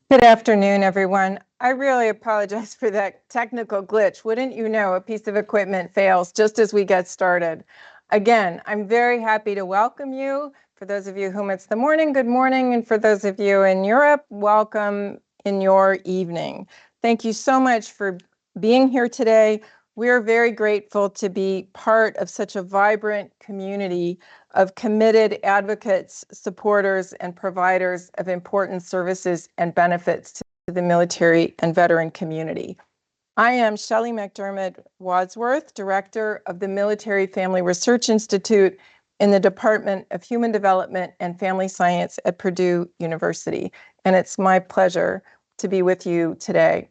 Good afternoon, everyone. I really apologize for that technical glitch. Wouldn't you know, a piece of equipment fails just as we get started. Again, I'm very happy to welcome you. For those of you whom it's the morning, good morning. And for those of you in Europe, welcome in your evening. Thank you so much for being here today. We're very grateful to be part of such a vibrant community of committed advocates, supporters, and providers of important services and benefits to the military and veteran community. I am Shelley McDermott Wadsworth, Director of the Military Family Research Institute in the Department of Human Development and Family Science at Purdue University, and it's my pleasure to be with you today.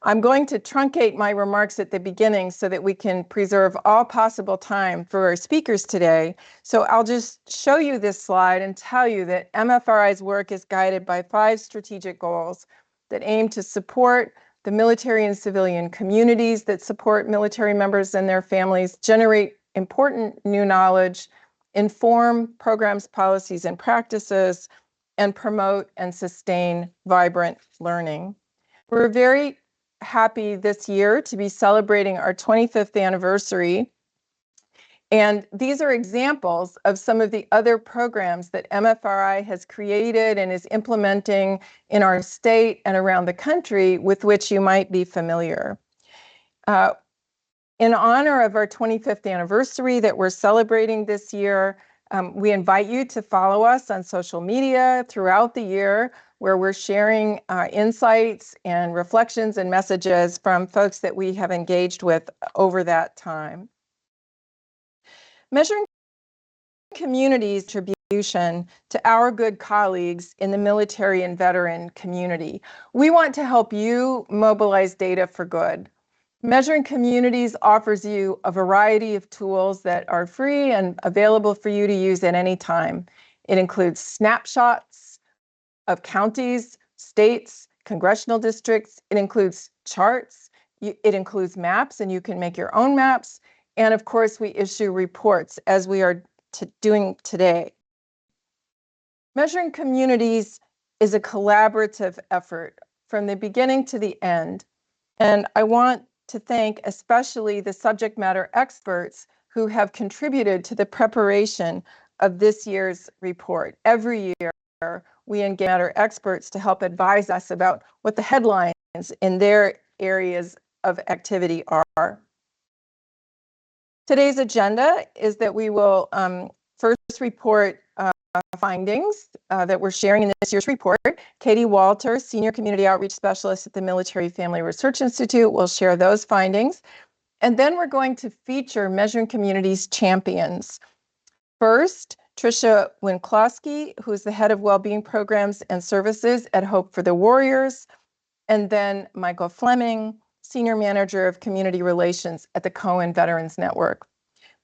I'm going to truncate my remarks at the beginning so that we can preserve all possible time for our speakers today. So I'll just show you this slide and tell you that MFRI's work is guided by 5 strategic goals that aim to support the military and civilian communities that support military members and their families, generate important new knowledge, inform programs, policies, and practices, and promote and sustain vibrant learning. We're very happy this year to be celebrating our 25th anniversary. And these are examples of some of the other programs that MFRI has created and is implementing in our state and around the country with which you might be familiar. In honor of our 25th anniversary that we're celebrating this year, we invite you to follow us on social media throughout the year, where we're sharing insights and reflections and messages from folks that we have engaged with over that time. Measuring communities' contribution to our good colleagues in the military and veteran community. We want to help you mobilize data for good. Measuring Communities offers you a variety of tools that are free and available for you to use at any time. It includes snapshots of counties, states, congressional districts. It includes charts. It includes maps, and you can make your own maps. And of course, we issue reports as we are doing today. Measuring Communities is a collaborative effort from the beginning to the end. And I want to thank especially the subject matter experts who have contributed to the preparation of this year's report. Every year, we engage matter experts to help advise us about what the headlines in their areas of activity are. Today's agenda is that we will first report findings that we're sharing in this year's report. Katie Walter, Senior Community Outreach Specialist at the Military Family Research Institute, will share those findings. And then we're going to feature Measuring Communities champions. First, Tricia Winklowski, who's the head of Wellbeing Programs and Services at Hope for the Warriors. And then Michael Fleming, Senior Manager of Community Relations at the Cohen Veterans Network.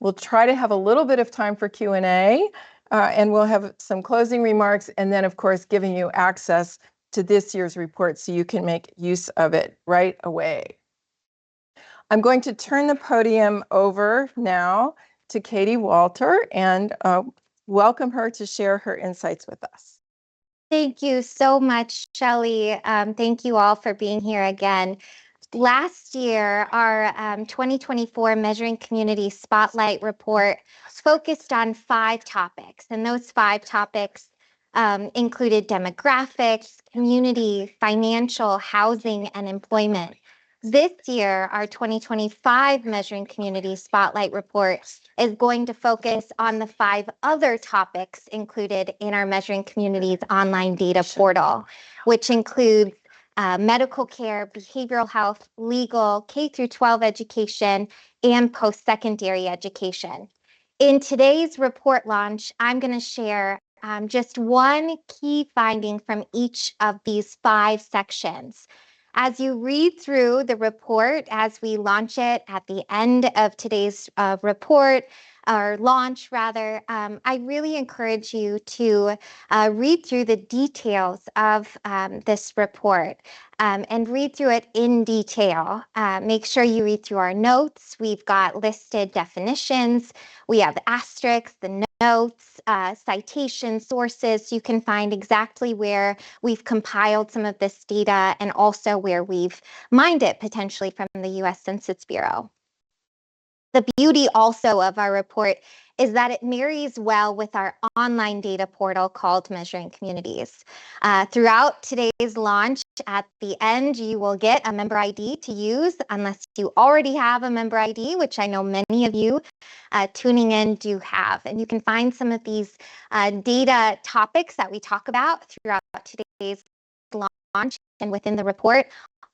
We'll try to have a little bit of time for Q&A, and we'll have some closing remarks, and then, of course, giving you access to this year's report so you can make use of it right away. I'm going to turn the podium over now to Katie Walter and welcome her to share her insights with us. Thank you so much, Shelley. Thank you all for being here again. Last year, our 2024 Measuring Community Spotlight Report focused on 5 topics, and those 5 topics included demographics, community, financial, housing, and employment. This year, our 2025 Measuring Community Spotlight Report is going to focus on the 5 other topics included in our Measuring Communities online data portal, which includes medical care, behavioral health, legal, K-12 education, and post-secondary education. In today's report launch, I'm going to share just one key finding from each of these 5 sections. As you read through the report, as we launch it at the end of today's report, or launch rather, I really encourage you to read through the details of this report and read through it in detail. Make sure you read through our notes. We've got listed definitions. We have asterisks, the notes, citations, sources. You can find exactly where we've compiled some of this data and also where we've mined it potentially from the U.S. Census Bureau. The beauty also of our report is that it marries well with our online data portal called Measuring Communities. Throughout today's launch, at the end, you will get a member ID to use unless you already have a member ID, which I know many of you tuning in do have. And you can find some of these data topics that we talk about throughout today's launch and within the report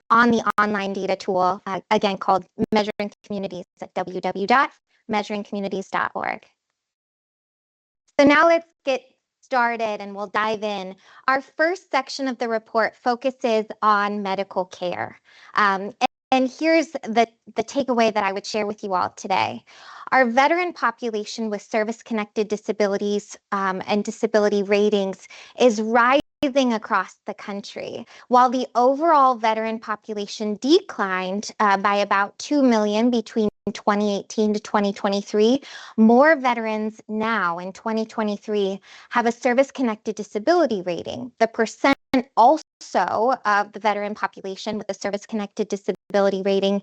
on the online data tool, again, called Measuring Communities at www.measuringcommunities.org. So now let's get started and we'll dive in. Our first section of the report focuses on medical care. And here's the takeaway that I would share with you all today. Our veteran population with service-connected disabilities and disability ratings is rising across the country. While the overall veteran population declined by about 2 million between 2018 to 2023, more veterans now in 2023 have a service-connected disability rating. The percent also of the veteran population with a service-connected disability rating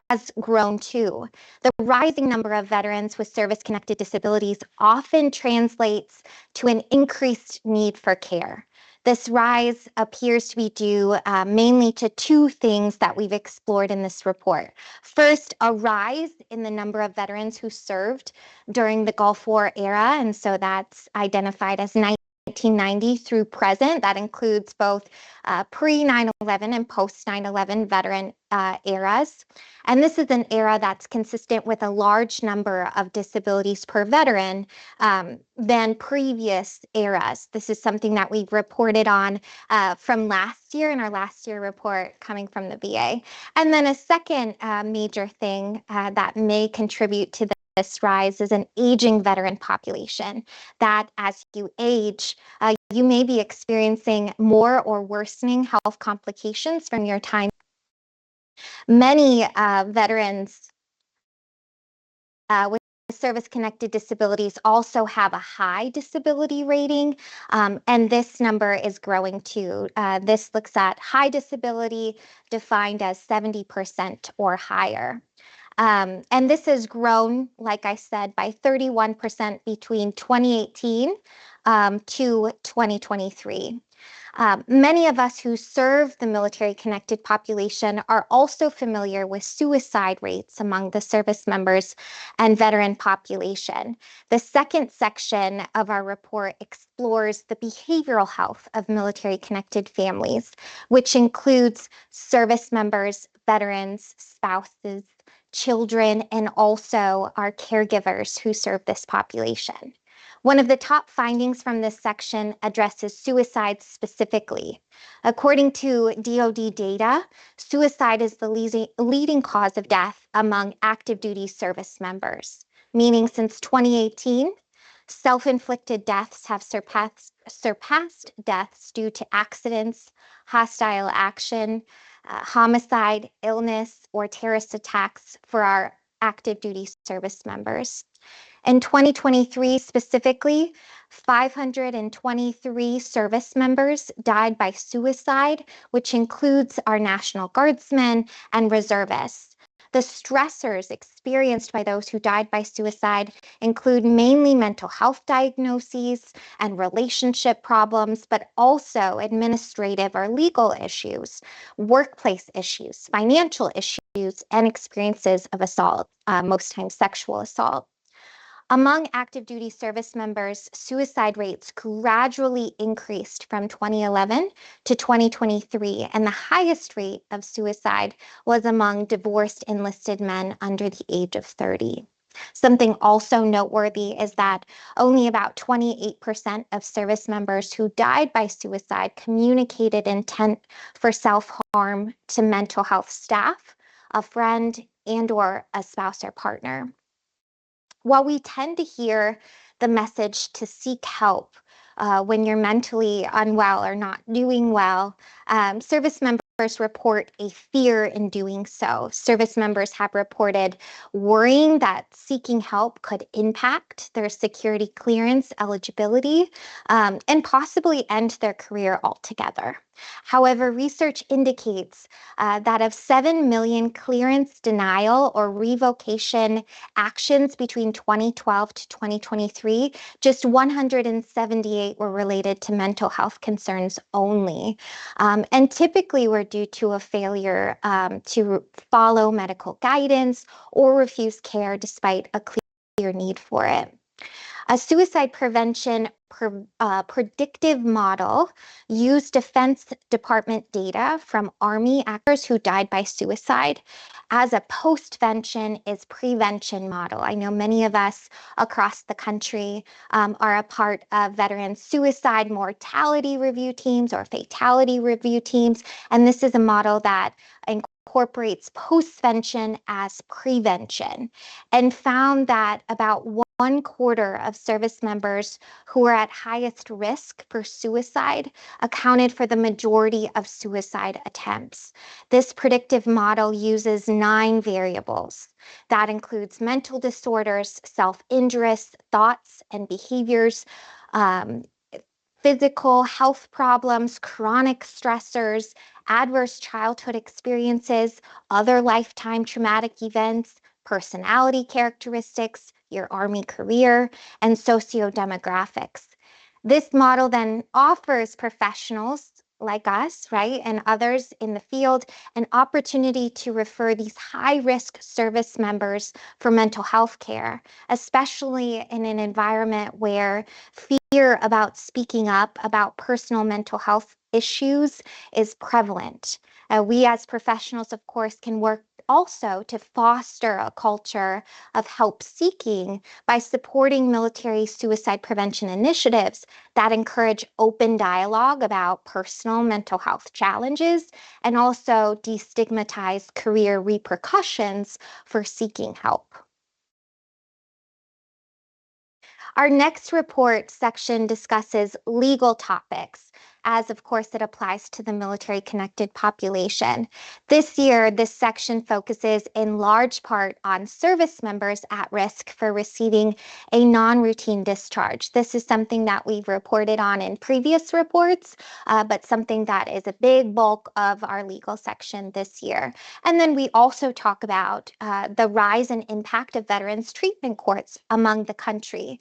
has grown too. The rising number of veterans with service-connected disabilities often translates to an increased need for care. This rise appears to be due mainly to two things that we've explored in this report. First, a rise in the number of veterans who served during the Gulf War era, and so that's identified as 1990 through present. That includes both pre-9/11 and post-9/11 veteran eras. And this is an era that's consistent with a large number of disabilities per veteran than previous eras. This is something that we've reported on from last year in our last year report coming from the VA. And then a second major thing that may contribute to this rise is an aging veteran population, that as you age, you may be experiencing more or worsening health complications from your time. Many veterans with service-connected disabilities also have a high disability rating, and this number is growing too. This looks at high disability defined as 70% or higher. And this has grown, like I said, by 31% between 2018 to 2023. Many of us who serve the military-connected population are also familiar with suicide rates among the service members and veteran population. The second section of our report explores the behavioral health of military-connected families, which includes service members, veterans, spouses, children, and also our caregivers who serve this population. One of the top findings from this section addresses suicide specifically. According to DoD data, suicide is the leading cause of death among active duty service members, meaning since 2018, self-inflicted deaths have surpassed deaths due to accidents, hostile action, homicide, illness, or terrorist attacks for our active duty service members. In 2023 specifically, 523 service members died by suicide, which includes our National Guardsmen and reservists. The stressors experienced by those who died by suicide include mainly mental health diagnoses and relationship problems, but also administrative or legal issues, workplace issues, financial issues, and experiences of assault, most times sexual assault. Among active duty service members, suicide rates gradually increased from 2011 to 2023, and the highest rate of suicide was among divorced enlisted men under the age of 30. Something also noteworthy is that only about 28% of service members who died by suicide communicated intent for self-harm to mental health staff, a friend, and/or a spouse or partner. While we tend to hear the message to seek help when you're mentally unwell or not doing well, service members report a fear in doing so. Service members have reported worrying that seeking help could impact their security clearance eligibility and possibly end their career altogether. However, research indicates that of 7 million clearance denial or revocation actions between 2012 to 2023, just 178 were related to mental health concerns only. And typically were due to a failure to follow medical guidance or refuse care despite a clear need for it. A suicide prevention predictive model used Defense Department data from Army actors who died by suicide as a postvention is prevention model. I know many of us across the country are a part of veteran suicide mortality review teams or fatality review teams, and this is a model that incorporates postvention as prevention and found that about 1/4 of service members who were at highest risk for suicide accounted for the majority of suicide attempts. This predictive model uses 9 variables. That includes mental disorders, self-injurious thoughts and behaviors, physical health problems, chronic stressors, adverse childhood experiences, other lifetime traumatic events, personality characteristics, your Army career, and sociodemographics. This model then offers professionals like us, right, and others in the field an opportunity to refer these high-risk service members for mental health care, especially in an environment where fear about speaking up about personal mental health issues is prevalent. We as professionals, of course, can work also to foster a culture of help seeking by supporting military suicide prevention initiatives that encourage open dialogue about personal mental health challenges and also destigmatize career repercussions for seeking help. Our next report section discusses legal topics, as of course it applies to the military-connected population. This year, this section focuses in large part on service members at risk for receiving a non-routine discharge. This is something that we've reported on in previous reports, but something that is a big bulk of our legal section this year. And then we also talk about the rise and impact of veterans treatment courts among the country.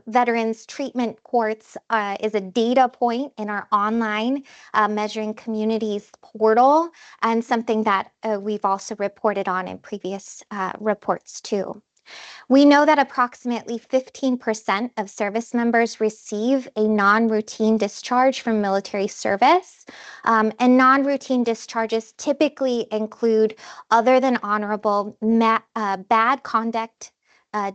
Veterans Treatment Courts is a data point in our online Measuring Communities portal and something that we've also reported on in previous reports too. We know that approximately 15% of service members receive a non-routine discharge from military service, and non-routine discharges typically include other than honorable bad conduct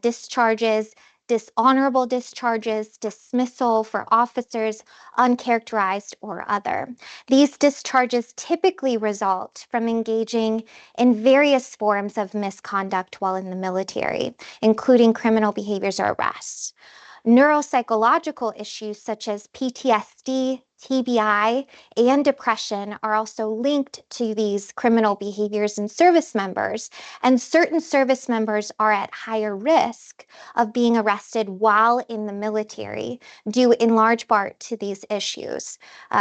discharges, dishonorable discharges, dismissal for officers, uncharacterized or other. These discharges typically result from engaging in various forms of misconduct while in the military, including criminal behaviors or arrests. Neuropsychological issues such as PTSD, TBI, and depression are also linked to these criminal behaviors in service members, and certain service members are at higher risk of being arrested while in the military, due in large part to these issues.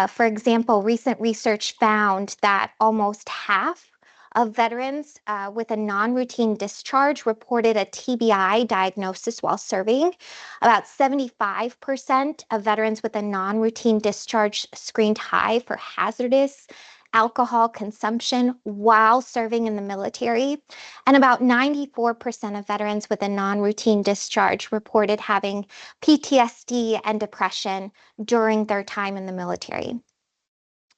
For example, recent research found that almost half of veterans with a non-routine discharge reported a TBI diagnosis while serving. About 75% of veterans with a non-routine discharge screened high for hazardous alcohol consumption while serving in the military. And about 94% of veterans with a non-routine discharge reported having PTSD and depression during their time in the military.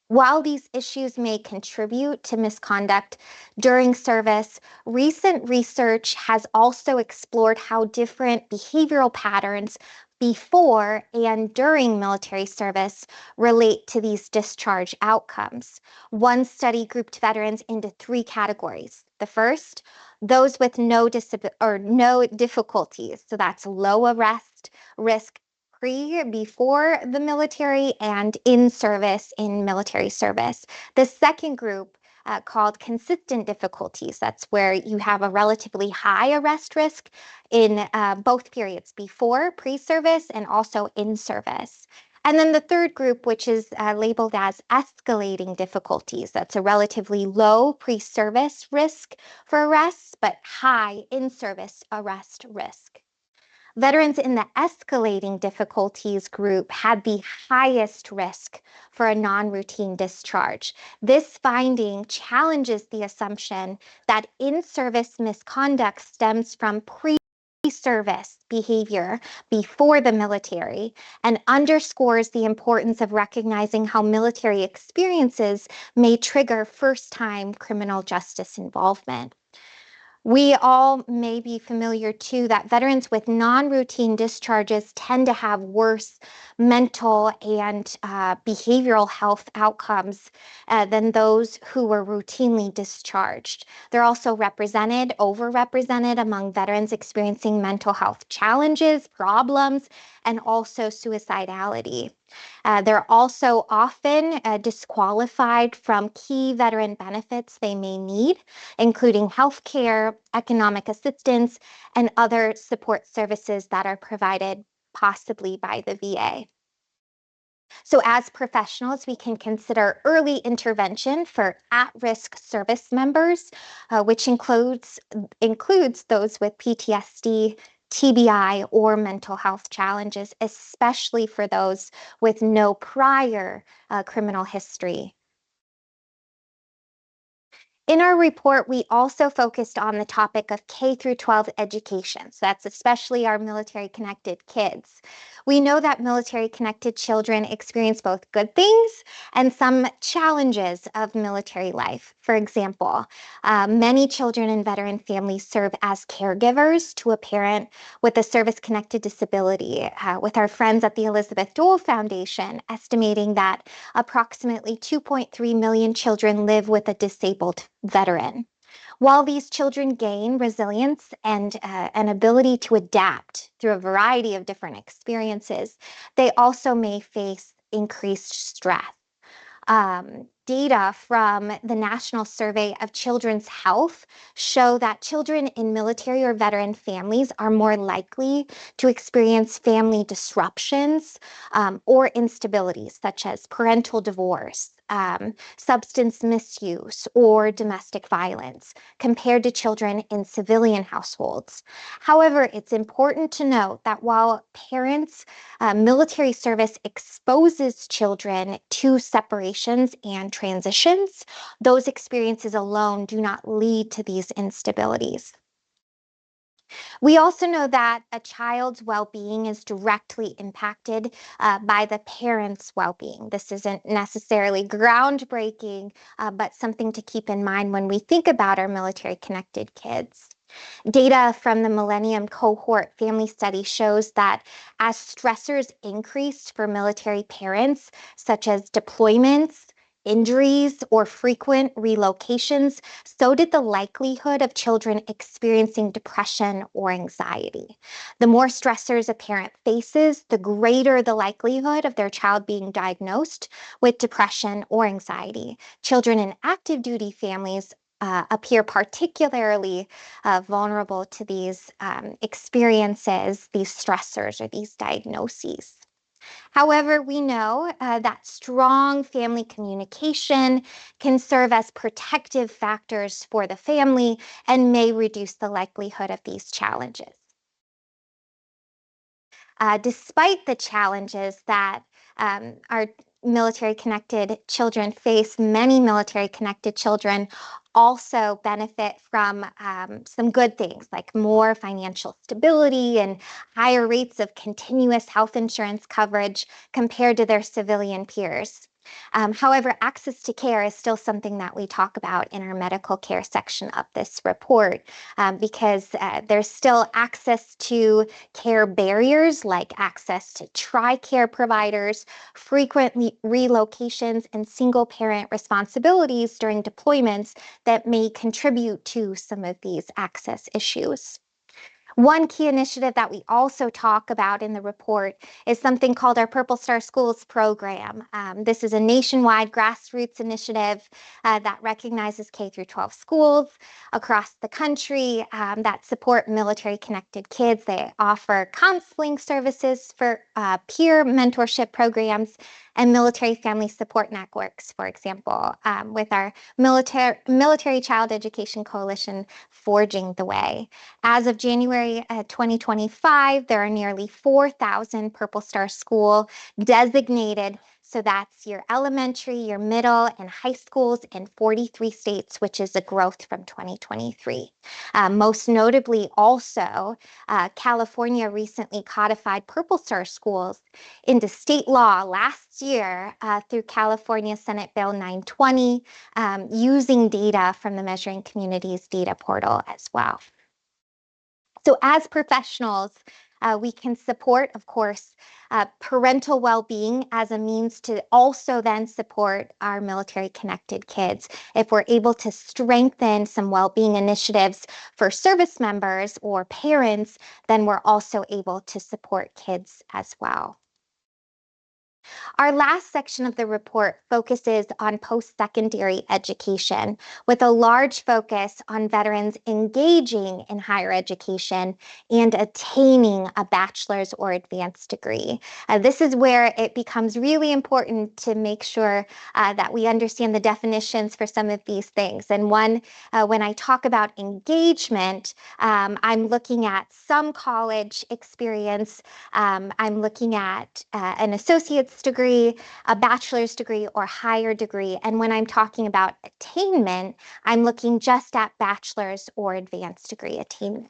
While these issues may contribute to misconduct during service, recent research has also explored how different behavioral patterns before and during military service relate to these discharge outcomes. One study grouped veterans into 3 categories. The first, those with no difficulties, so that's low arrest risk before the military, and in service, in military service. The second group, called consistent difficulties. That's where you have a relatively high arrest risk in both periods, before, pre-service, and also in service. And then the third group, which is labeled as escalating difficulties. That's a relatively low pre-service risk for arrests, but high in-service arrest risk. Veterans in the escalating difficulties group had the highest risk for a non-routine discharge. This finding challenges the assumption that in-service misconduct stems from pre-service behavior before the military, and underscores the importance of recognizing how military experiences may trigger first-time criminal justice involvement. We all may be familiar too that veterans with non-routine discharges tend to have worse mental and behavioral health outcomes than those who were routinely discharged. They're also overrepresented among veterans experiencing mental health challenges, problems, and also suicidality. They're also often disqualified from key veteran benefits they may need, including health care, economic assistance, and other support services that are provided possibly by the VA. So as professionals, we can consider early intervention for at-risk service members, which includes those with PTSD, TBI, or mental health challenges, especially for those with no prior criminal history. In our report, we also focused on the topic of K through 12 education. So that's especially our military-connected kids. We know that military-connected children experience both good things and some challenges of military life. For example, many children in veteran families serve as caregivers to a parent with a service-connected disability, with our friends at the Elizabeth Dole Foundation estimating that approximately 2.3 million children live with a disabled veteran. While these children gain resilience and an ability to adapt through a variety of different experiences, they also may face increased stress. Data from the National Survey of Children's Health show that children in military or veteran families are more likely to experience family disruptions or instabilities, such as parental divorce, substance misuse, or domestic violence, compared to children in civilian households. However, it's important to note that while military service exposes children to separations and transitions, those experiences alone do not lead to these instabilities. We also know that a child's well-being is directly impacted by the parents' well-being. This isn't necessarily groundbreaking, but something to keep in mind when we think about our military-connected kids. Data from the Millennium Cohort Family Study shows that as stressors increased for military parents, such as deployments, injuries, or frequent relocations, so did the likelihood of children experiencing depression or anxiety. The more stressors a parent faces, the greater the likelihood of their child being diagnosed with depression or anxiety. Children in active duty families appear particularly vulnerable to these experiences, these stressors, or these diagnoses. However, we know that strong family communication can serve as protective factors for the family and may reduce the likelihood of these challenges. Despite the challenges that our military-connected children face, many military-connected children also benefit from some good things like more financial stability and higher rates of continuous health insurance coverage compared to their civilian peers. However, access to care is still something that we talk about in our medical care section of this report because there's still access to care barriers like access to TRICARE providers, frequent relocations, and single parent responsibilities during deployments that may contribute to some of these access issues. One key initiative that we also talk about in the report is something called our Purple Star Schools program. This is a nationwide grassroots initiative that recognizes K through 12 schools across the country that support military-connected kids. They offer counseling services for peer mentorship programs and military family support networks, for example, with our Military Child Education Coalition Forging the Way. As of January 2025, there are nearly 4,000 Purple Star School designated. So that's your elementary, your middle, and high schools in 43 states, which is a growth from 2023. Most notably, also, California recently codified Purple Star schools into state law last year through California Senate Bill 920, using data from the Measuring Communities data portal as well. So as professionals, we can support, of course, parental well-being as a means to also then support our military-connected kids. If we're able to strengthen some well-being initiatives for service members or parents, then we're also able to support kids as well. Our last section of the report focuses on post-secondary education, with a large focus on veterans engaging in higher education and attaining a bachelor's or advanced degree. This is where it becomes really important to make sure that we understand the definitions for some of these things. And when I talk about engagement, I'm looking at some college experience. I'm looking at an associate's degree, a bachelor's degree, or higher degree. And when I'm talking about attainment, I'm looking just at bachelor's or advanced degree attainment.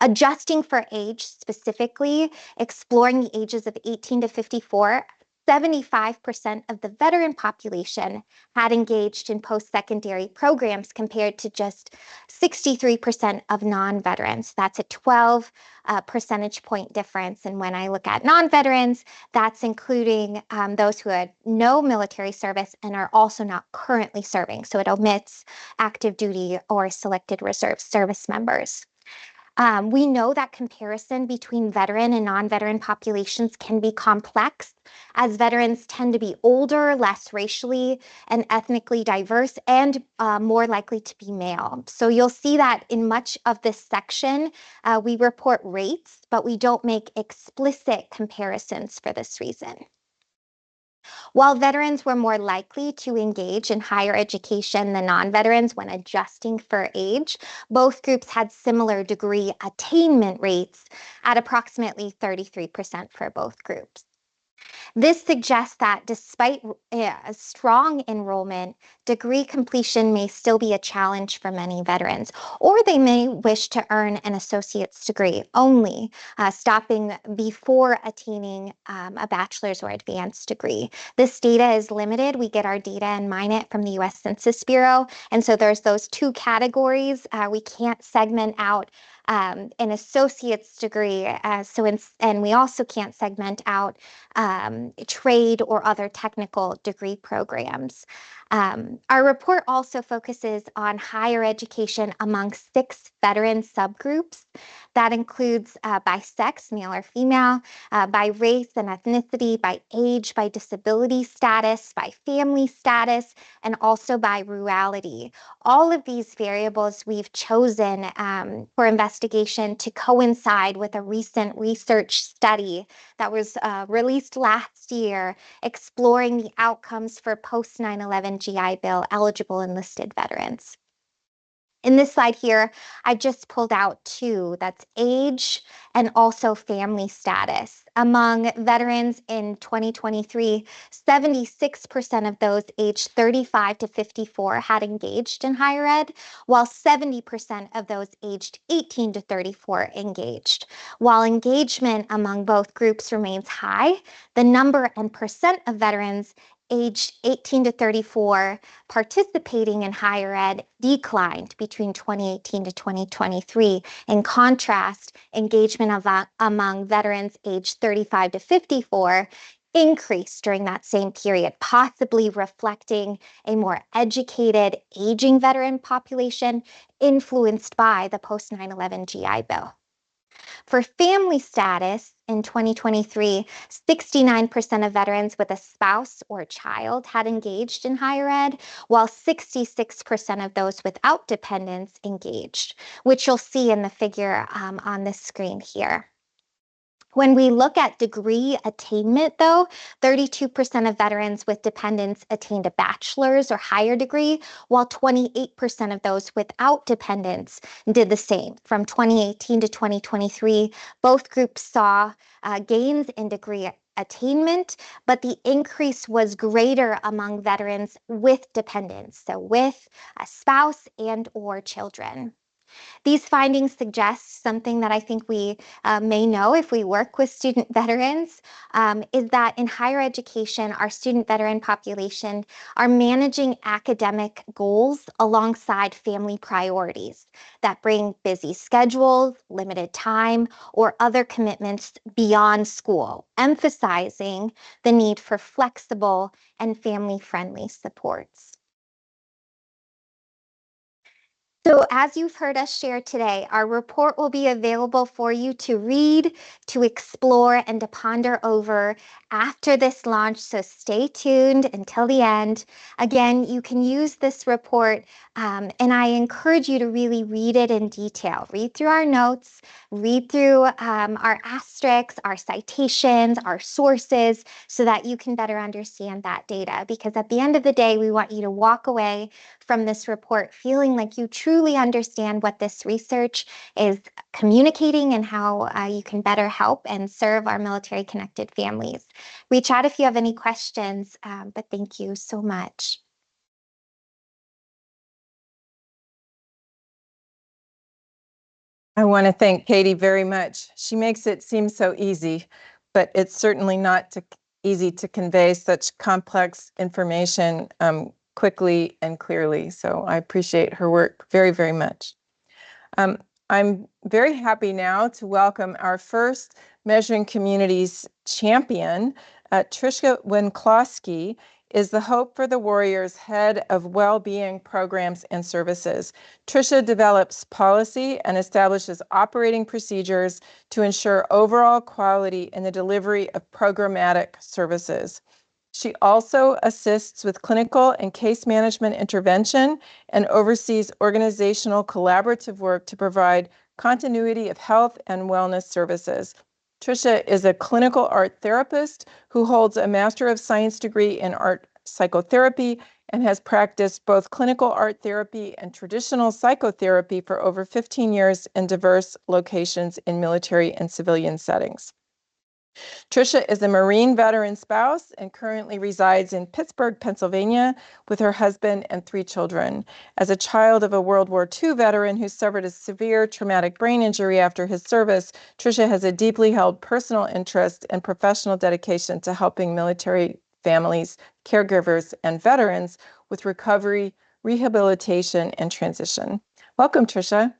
Adjusting for age specifically, exploring the ages of 18 to 54, 75% of the veteran population had engaged in post-secondary programs compared to just 63% of non-veterans. That's a 12 percentage point difference. And when I look at non-veterans, that's including those who had no military service and are also not currently serving. So it omits active duty or selected reserve service members. We know that comparison between veteran and non-veteran populations can be complex, as veterans tend to be older, less racially and ethnically diverse, and more likely to be male. So you'll see that in much of this section, we report rates, but we don't make explicit comparisons for this reason. While veterans were more likely to engage in higher education than non-veterans when adjusting for age, both groups had similar degree attainment rates at approximately 33% for both groups. This suggests that despite a strong enrollment, degree completion may still be a challenge for many veterans, or they may wish to earn an associate's degree only, stopping before attaining a bachelor's or advanced degree. This data is limited. We get our data and mine it from the U.S. Census Bureau, and so there's those two categories. We can't segment out an associate's degree, and we also can't segment out trade or other technical degree programs. Our report also focuses on higher education among 6 veteran subgroups. That includes by sex, male or female, by race and ethnicity, by age, by disability status, by family status, and also by rurality. All of these variables we've chosen for investigation to coincide with a recent research study that was released last year, exploring the outcomes for post 9/11 GI Bill eligible enlisted veterans. In this slide here, I just pulled out 2. That's age and also family status. Among veterans in 2023, 76% of those aged 35 to 54 had engaged in higher ed, while 70% of those aged 18 to 34 engaged. While engagement among both groups remains high, the number and percent of veterans aged 18 to 34 participating in higher ed declined between 2018 to 2023. In contrast, engagement among veterans aged 35 to 54 increased during that same period, possibly reflecting a more educated, aging veteran population influenced by the post 9/11 GI Bill. For family status in 2023, 69% of veterans with a spouse or child had engaged in higher ed, while 66% of those without dependents engaged, which you'll see in the figure on this screen here. When we look at degree attainment, though, 32% of veterans with dependents attained a bachelor's or higher degree, while 28% of those without dependents did the same. From 2018 to 2023, both groups saw gains in degree attainment, but the increase was greater among veterans with dependents, so with a spouse and or children. These findings suggest something that I think we may know if we work with student veterans, is that in higher education, our student veteran population are managing academic goals alongside family priorities that bring busy schedules, limited time, or other commitments beyond school, emphasizing the need for flexible and family-friendly supports. So as you've heard us share today, our report will be available for you to read, to explore, and to ponder over after this launch, so stay tuned until the end. Again, you can use this report, and I encourage you to really read it in detail. Read through our notes, read through our asterisks, our citations, our sources, so that you can better understand that data. Because at the end of the day, we want you to walk away from this report feeling like you truly understand what this research is communicating and how you can better help and serve our military-connected families. Reach out if you have any questions, but thank you so much. I want to thank Katie very much. She makes it seem so easy, but it's certainly not easy to convey such complex information quickly and clearly. So I appreciate her work very, very much. I'm very happy now to welcome our first Measuring Communities champion. Tricia Wenklowski is the Hope for the Warriors Head of Wellbeing Programs and Services. Tricia develops policy and establishes operating procedures to ensure overall quality in the delivery of programmatic services. She also assists with clinical and case management intervention and oversees organizational collaborative work to provide continuity of health and wellness services. Tricia is a clinical art therapist who holds a Master of Science degree in art psychotherapy and has practiced both clinical art therapy and traditional psychotherapy for over 15 years in diverse locations in military and civilian settings. Tricia is a Marine veteran spouse and currently resides in Pittsburgh, Pennsylvania, with her husband and 3 children. As a child of a World War II veteran who suffered a severe traumatic brain injury after his service, Tricia has a deeply held personal interest and professional dedication to helping military families, caregivers, and veterans with recovery, rehabilitation, and transition. Welcome, Tricia.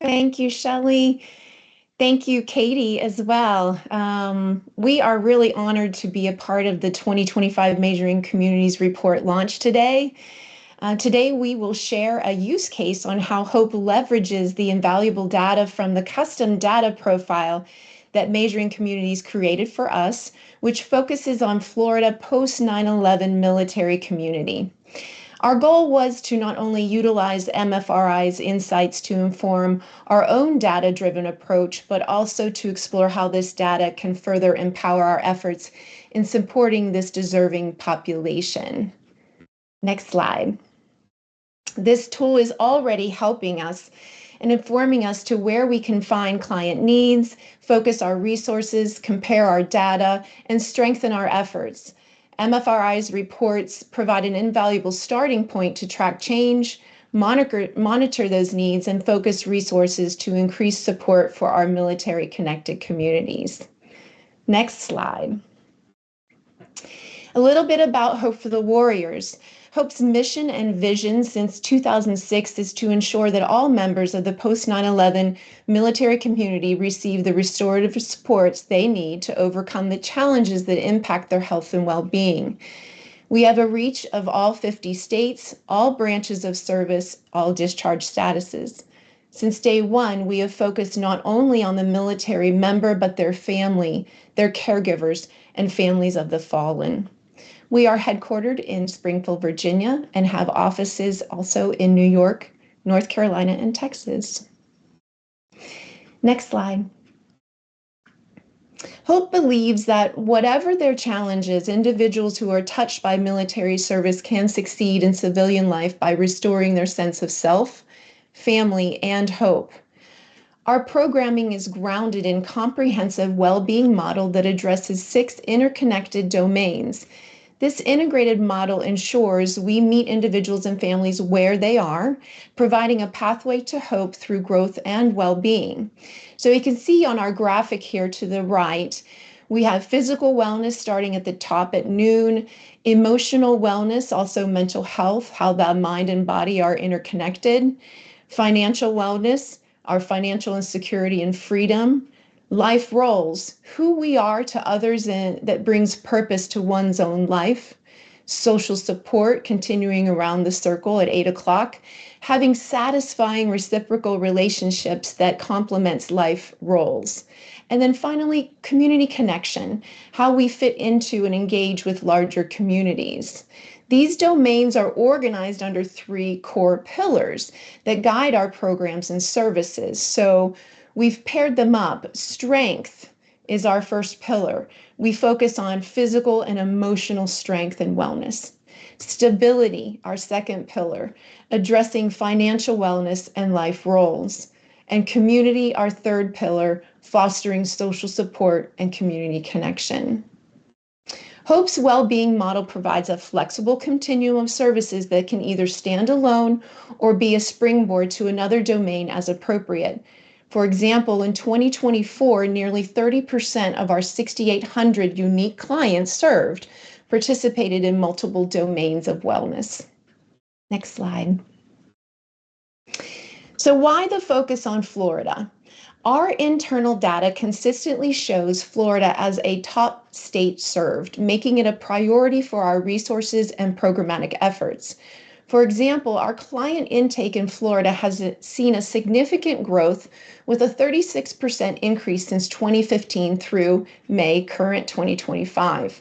Thank you, Shelley. Thank you, Katie, as well. We are really honored to be a part of the 2025 Measuring Communities Report launch today. Today, we will share a use case on how HOPE leverages the invaluable data from the custom data profile that Measuring Communities created for us, which focuses on Florida post 9/11 military community. Our goal was to not only utilize MFRI's insights to inform our own data-driven approach, but also to explore how this data can further empower our efforts in supporting this deserving population. Next slide. This tool is already helping us and informing us to where we can find client needs, focus our resources, compare our data, and strengthen our efforts. MFRI's reports provide an invaluable starting point to track change, monitor those needs, and focus resources to increase support for our military-connected communities. Next slide. A little bit about Hope for the Warriors. HOPE's mission and vision since 2006 is to ensure that all members of the post 9/11 military community receive the restorative supports they need to overcome the challenges that impact their health and well-being. We have a reach of all 50 states, all branches of service, all discharge statuses. Since day one, we have focused not only on the military member, but their family, their caregivers, and families of the fallen. We are headquartered in Springfield, Virginia, and have offices also in New York, North Carolina, and Texas. Next slide. Hope believes that whatever their challenges, individuals who are touched by military service can succeed in civilian life by restoring their sense of self, family, and hope. Our programming is grounded in comprehensive well-being model that addresses 6 interconnected domains. This integrated model ensures we meet individuals and families where they are, providing a pathway to hope through growth and well-being. So you can see on our graphic here to the right, we have physical wellness starting at the top at noon, emotional wellness, also mental health, how the mind and body are interconnected, financial wellness, our financial insecurity and freedom, life roles, who we are to others and that brings purpose to one's own life, social support, continuing around the circle at 8 o'clock, having satisfying reciprocal relationships that complements life roles. And then finally, community connection, how we fit into and engage with larger communities. These domains are organized under 3 core pillars that guide our programs and services. So we've paired them up. Strength is our first pillar. We focus on physical and emotional strength and wellness. Stability, our second pillar, addressing financial wellness and life roles. And community, our third pillar, fostering social support and community connection. Hope's well-being model provides a flexible continuum of services that can either stand alone or be a springboard to another domain as appropriate. For example, in 2024, nearly 30% of our 6,800 unique clients served participated in multiple domains of wellness. Next slide. So why the focus on Florida? Our internal data consistently shows Florida as a top state served, making it a priority for our resources and programmatic efforts. For example, our client intake in Florida has seen a significant growth with a 36% increase since 2015 through May current 2025.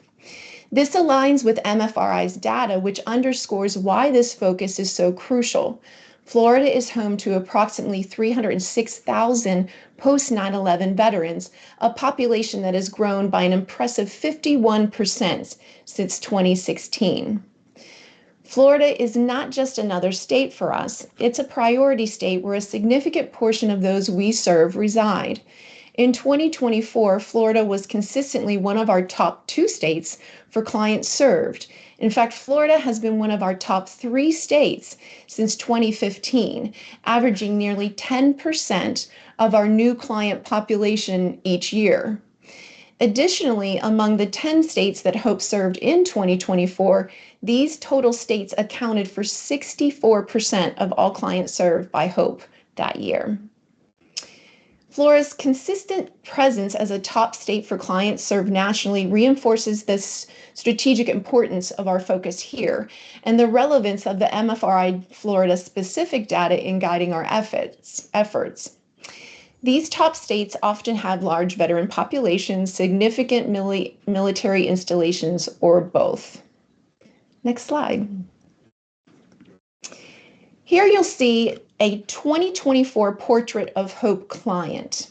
This aligns with MFRI's data, which underscores why this focus is so crucial. Florida is home to approximately 306,000 post 9/11 veterans, a population that has grown by an impressive 51% since 2016. Florida is not just another state for us, it's a priority state where a significant portion of those we serve reside. In 2024, Florida was consistently one of our top 2 states for clients served. In fact, Florida has been one of our top 3 states since 2015, averaging nearly 10% of our new client population each year. Additionally, among the 10 states that Hope served in 2024, these total states accounted for 64% of all clients served by Hope that year. Florida's consistent presence as a top state for clients served nationally reinforces this strategic importance of our focus here and the relevance of the MFRI Florida specific data in guiding our efforts. These top states often have large veteran populations, significant military installations, or both. Next slide. Here you'll see a 2024 portrait of Hope client.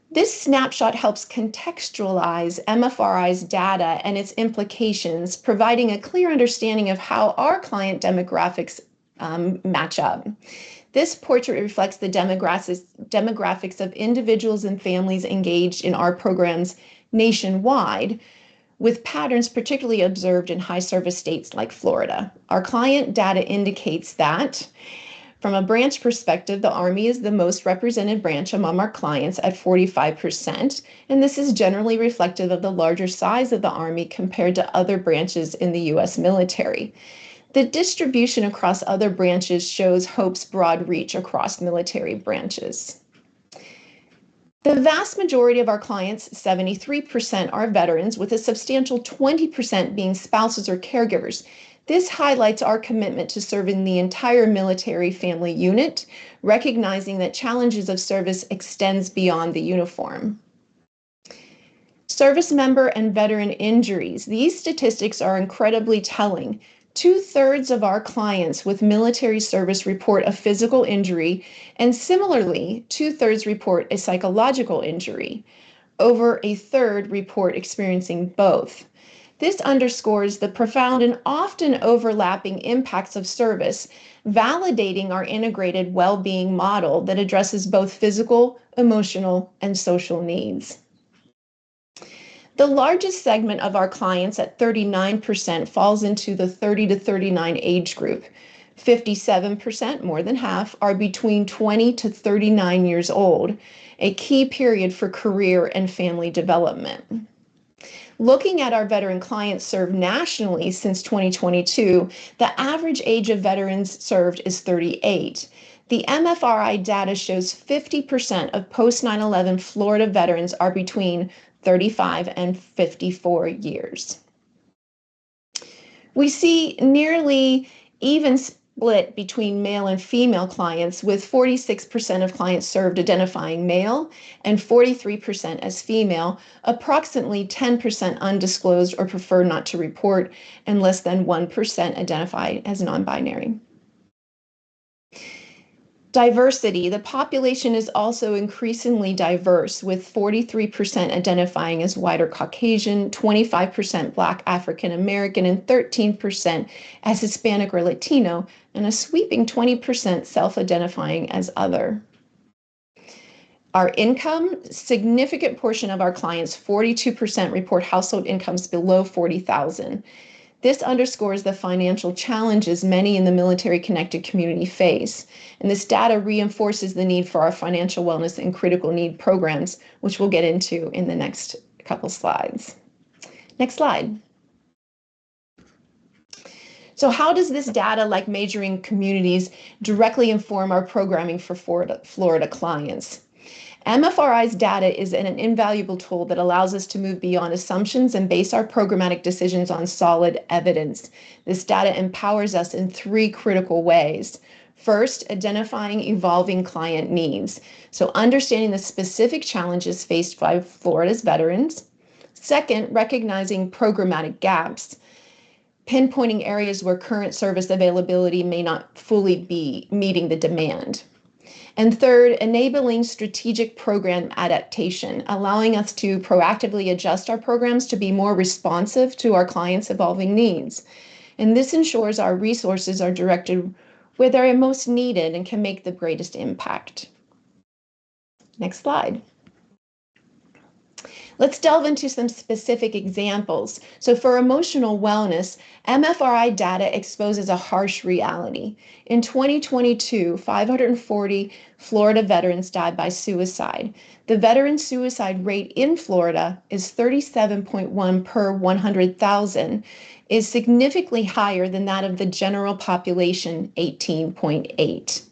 This snapshot helps contextualize MFRI's data and its implications, providing a clear understanding of how our client demographics match up. This portrait reflects the demographics of individuals and families engaged in our programs nationwide, with patterns particularly observed in high service states like Florida. Our client data indicates that, from a branch perspective, the Army is the most represented branch among our clients at 45%, and this is generally reflective of the larger size of the Army compared to other branches in the U.S. military. The distribution across other branches shows Hope's broad reach across military branches. The vast majority of our clients, 73%, are veterans, with a substantial 20% being spouses or caregivers. This highlights our commitment to serving the entire military family unit, recognizing that challenges of service extends beyond the uniform. Service member and veteran injuries. These statistics are incredibly telling. 2/3 of our clients with military service report a physical injury, and similarly, 2/3 report a psychological injury. Over a third report experiencing both. This underscores the profound and often overlapping impacts of service, validating our integrated well-being model that addresses both physical, emotional, and social needs. The largest segment of our clients at 39% falls into the 30 to 39 age group. 57%, more than half, are between 20 to 39 years old, a key period for career and family development. Looking at our veteran clients served nationally since 2022, the average age of veterans served is 38. The MFRI data shows 50% of post 9/11 Florida veterans are between 35 and 54 years. We see nearly even split between male and female clients, with 46% of clients served identifying male and 43% as female, approximately 10% undisclosed or prefer not to report, and less than 1% identify as non-binary. Diversity. The population is also increasingly diverse, with 43% identifying as white or Caucasian, 25% Black African American, and 13% as Hispanic or Latino, and a sweeping 20% self-identifying as other. Our income, significant portion of our clients, 42% report household incomes below $40,000. This underscores the financial challenges many in the military-connected community face, and this data reinforces the need for our financial wellness and critical need programs, which we'll get into in the next couple slides. Next slide. So how does this data, like measuring communities, directly inform our programming for Florida clients? MFRI's data is an invaluable tool that allows us to move beyond assumptions and base our programmatic decisions on solid evidence. This data empowers us in three critical ways. First, identifying evolving client needs. So understanding the specific challenges faced by Florida's veterans. Second, recognizing programmatic gaps, pinpointing areas where current service availability may not fully be meeting the demand. And third, enabling strategic program adaptation, allowing us to proactively adjust our programs to be more responsive to our clients' evolving needs. And this ensures our resources are directed where they're most needed and can make the greatest impact. Next slide. Let's delve into some specific examples. So for emotional wellness, MFRI data exposes a harsh reality. In 2022, 540 Florida veterans died by suicide. The veteran suicide rate in Florida is 37.1 per 100,000, is significantly higher than that of the general population, 18.8.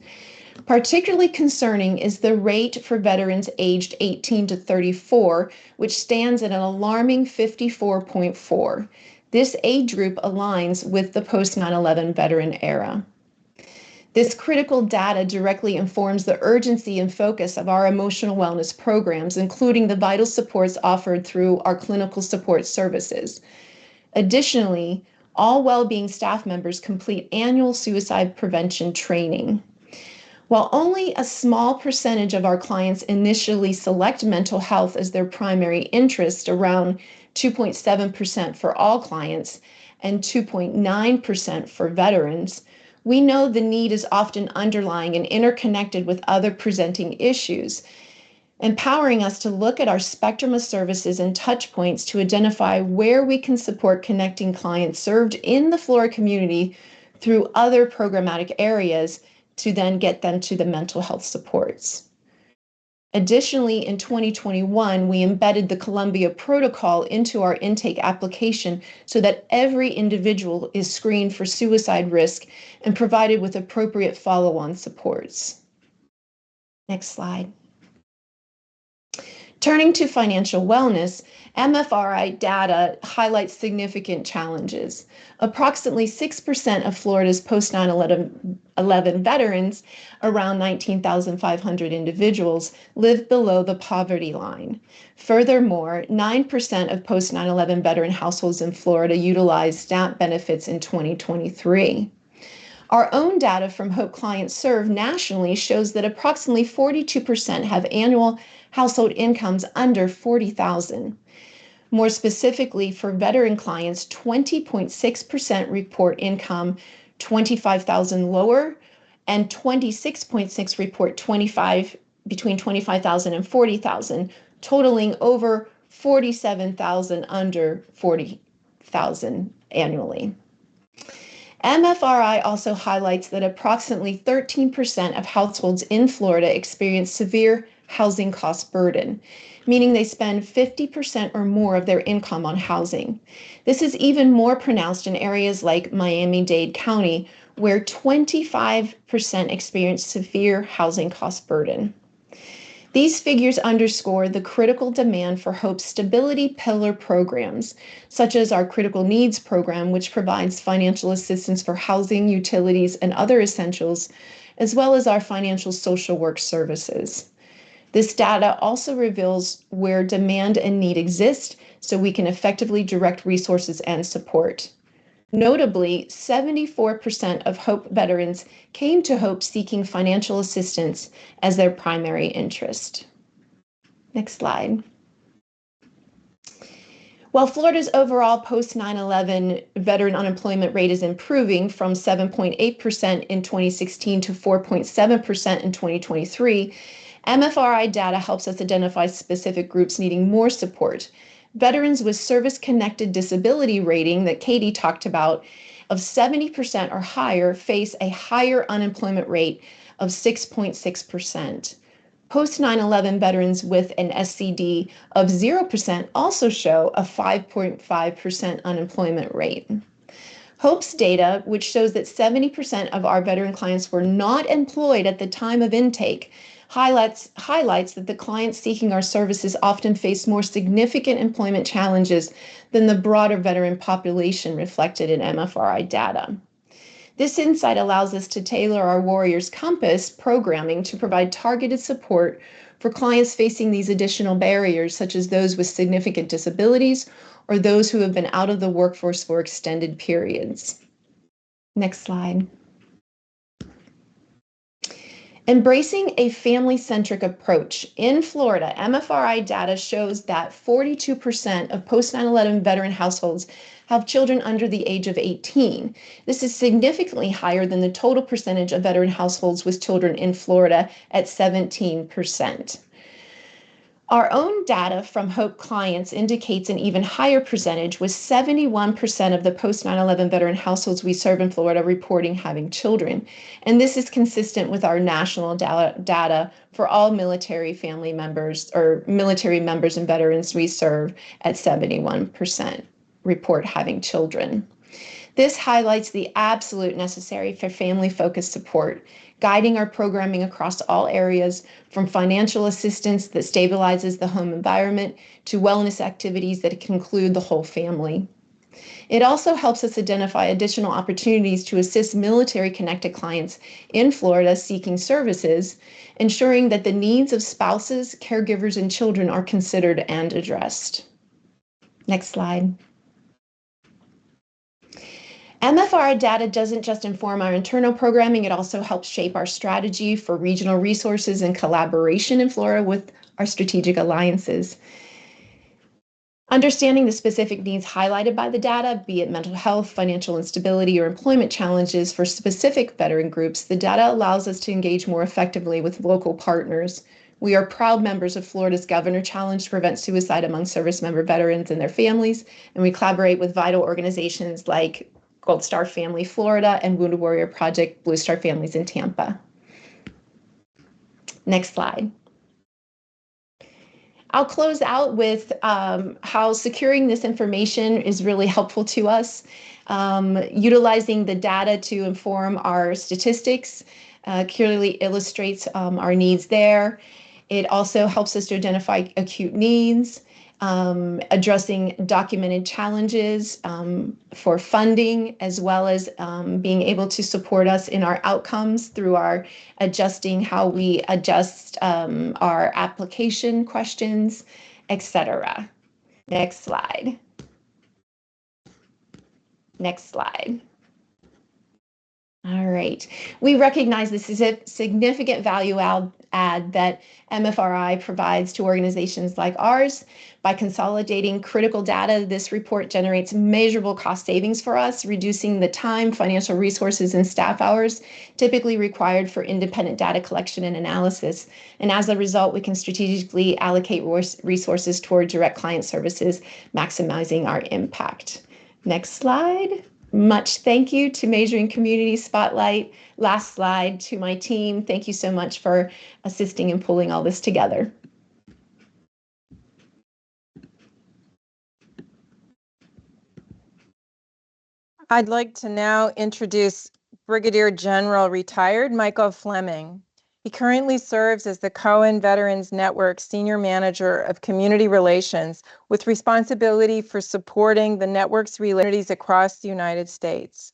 Particularly concerning is the rate for veterans aged 18 to 34, which stands at an alarming 54.4. This age group aligns with the post 9/11 veteran era. This critical data directly informs the urgency and focus of our emotional wellness programs, including the vital supports offered through our clinical support services. Additionally, all well-being staff members complete annual suicide prevention training. While only a small percentage of our clients initially select mental health as their primary interest, around 2.7% for all clients and 2.9% for veterans, we know the need is often underlying and interconnected with other presenting issues, empowering us to look at our spectrum of services and touch points to identify where we can support connecting clients served in the Florida community through other programmatic areas to then get them to the mental health supports. Additionally, in 2021, we embedded the Columbia Protocol into our intake application so that every individual is screened for suicide risk and provided with appropriate follow-on supports. Next slide. Turning to financial wellness, MFRI data highlights significant challenges. Approximately 6% of Florida's post 9/11 veterans, around 19,500 individuals, live below the poverty line. Furthermore, 9% of post 9/11 veteran households in Florida utilized SNAP benefits in 2023. Our own data from Hope Clients Served nationally shows that approximately 42% have annual household incomes under $40,000. More specifically, for veteran clients, 20.6% report income $25,000 lower, and 26.6% report between $25,000 and $40,000, totaling over $47,000 under $40,000 annually. MFRI also highlights that approximately 13% of households in Florida experience severe housing cost burden, meaning they spend 50% or more of their income on housing. This is even more pronounced in areas like Miami-Dade County, where 25% experience severe housing cost burden. These figures underscore the critical demand for Hope's stability pillar programs, such as our Critical Needs Program, which provides financial assistance for housing, utilities, and other essentials, as well as our financial social work services. This data also reveals where demand and need exist, so we can effectively direct resources and support. Notably, 74% of Hope veterans came to Hope seeking financial assistance as their primary interest. Next slide. While Florida's overall post 9/11 veteran unemployment rate is improving from 7.8% in 2016 to 4.7% in 2023, MFRI data helps us identify specific groups needing more support. Veterans with service-connected disability rating that Katie talked about of 70% or higher face a higher unemployment rate of 6.6%. Post 9/11 veterans with an SCD of 0% also show a 5.5% unemployment rate. Hope's data, which shows that 70% of our veteran clients were not employed at the time of intake, highlights that the clients seeking our services often face more significant employment challenges than the broader veteran population reflected in MFRI data. This insight allows us to tailor our Warriors Compass programming to provide targeted support for clients facing these additional barriers, such as those with significant disabilities or those who have been out of the workforce for extended periods. Next slide. Embracing a family-centric approach. In Florida, MFRI data shows that 42% of post 9/11 veteran households have children under the age of 18. This is significantly higher than the total percentage of veteran households with children in Florida at 17%. Our own data from Hope clients indicates an even higher percentage, with 71% of the post 9/11 veteran households we serve in Florida reporting having children. And this is consistent with our national data for all military family members or military members and veterans we serve at 71% report having children. This highlights the absolute necessary for family-focused support, guiding our programming across all areas, from financial assistance that stabilizes the home environment to wellness activities that can include the whole family. It also helps us identify additional opportunities to assist military-connected clients in Florida seeking services, ensuring that the needs of spouses, caregivers, and children are considered and addressed. Next slide. MFRI data doesn't just inform our internal programming, it also helps shape our strategy for regional resources and collaboration in Florida with our strategic alliances. Understanding the specific needs highlighted by the data, be it mental health, financial instability, or employment challenges for specific veteran groups, the data allows us to engage more effectively with local partners. We are proud members of Florida's Governor Challenge to prevent suicide among service member veterans and their families, and we collaborate with vital organizations like Gold Star Family Florida and Wounded Warrior Project Blue Star Families in Tampa. Next slide. I'll close out with how securing this information is really helpful to us. Utilizing the data to inform our statistics clearly illustrates our needs there. It also helps us to identify acute needs, addressing documented challenges for funding, as well as being able to support us in our outcomes through our adjusting how we adjust our application questions, etc. Next slide. Next slide. All right. We recognize this is a significant value add that MFRI provides to organizations like ours. By consolidating critical data, this report generates measurable cost savings for us, reducing the time, financial resources, and staff hours typically required for independent data collection and analysis. And as a result, we can strategically allocate resources toward direct client services, maximizing our impact. Next slide. Much thank you to Measuring Community Spotlight. Last slide to my team. Thank you so much for assisting in pulling all this together. I'd like to now introduce Brigadier General retired Michael Fleming. He currently serves as the Cohen Veterans Network Senior Manager of Community Relations with responsibility for supporting the network's communities across the United States.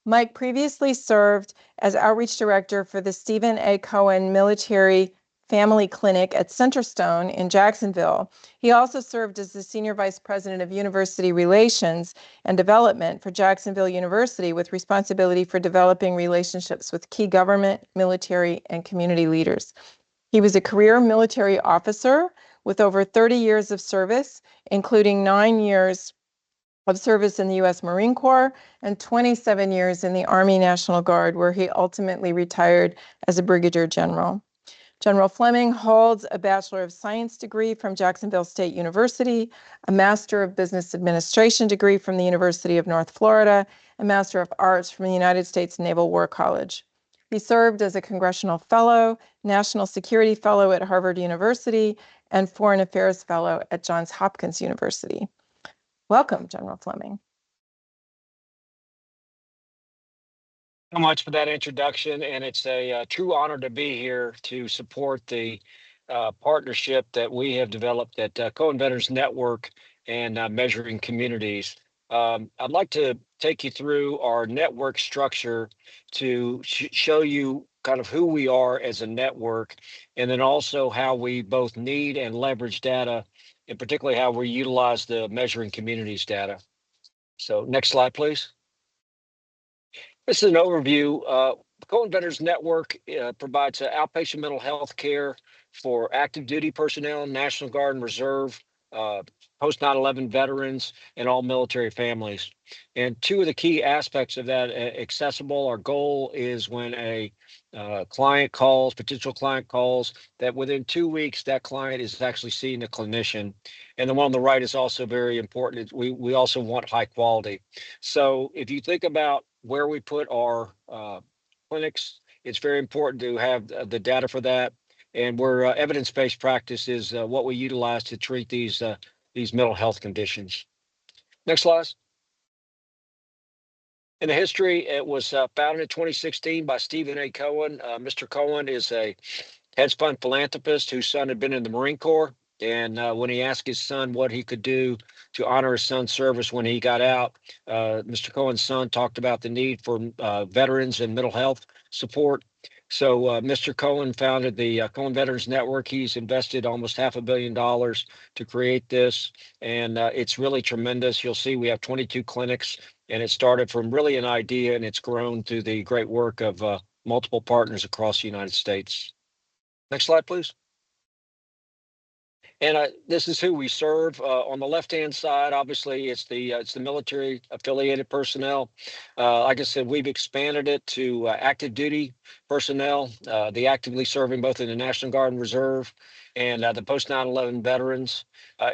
Mike previously served as Outreach Director for the Stephen A. Cohen Military Family Clinic at Centerstone in Jacksonville. He also served as the Senior Vice President of University Relations and Development for Jacksonville University with responsibility for developing relationships with key government, military, and community leaders. He was a career military officer with over 30 years of service, including 9 years of service in the U.S. Marine Corps and 27 years in the Army National Guard, where he ultimately retired as a brigadier general. General Fleming holds a Bachelor of Science degree from Jacksonville State University, a Master of Business Administration degree from the University of North Florida, a Master of Arts from the United States Naval War College. He served as a Congressional Fellow, National Security Fellow at Harvard University, and Foreign Affairs Fellow at Johns Hopkins University. Welcome, General Fleming. So much for that introduction, and it's a true honor to be here to support the partnership that we have developed at Cohen Veterans Network and Measuring Communities. I'd like to take you through our network structure to show you kind of who we are as a network, and then also how we both need and leverage data, and particularly how we utilize the Measuring Communities data. So next slide, please. This is an overview. The Cohen Veterans Network provides outpatient mental health care for active duty personnel, National Guard and Reserve, post 9/11 veterans, and all military families. And two of the key aspects of that accessible, our goal is when a potential client calls, that within 2 weeks, that client is actually seeing a clinician. And the one on the right is also very important. We also want high quality. So if you think about where we put our clinics, it's very important to have the data for that. And where evidence-based practice is what we utilize to treat these mental health conditions. Next slide. In the history, it was founded in 2016 by Stephen A. Cohen. Mr. Cohen is a hedge fund philanthropist whose son had been in the Marine Corps. And when he asked his son what he could do to honor his son's service when he got out, Mr. Cohen's son talked about the need for veterans and mental health support. So Mr. Cohen founded the Cohen Veterans Network. He's invested almost $500 million to create this, and it's really tremendous. You'll see we have 22 clinics, and it started from really an idea, and it's grown through the great work of multiple partners across the United States. Next slide, please. And this is who we serve. On the left-hand side, obviously, it's the military affiliated personnel. Like I said, we've expanded it to active duty personnel, the actively serving both in the National Guard and Reserve, and the post 9/11 veterans.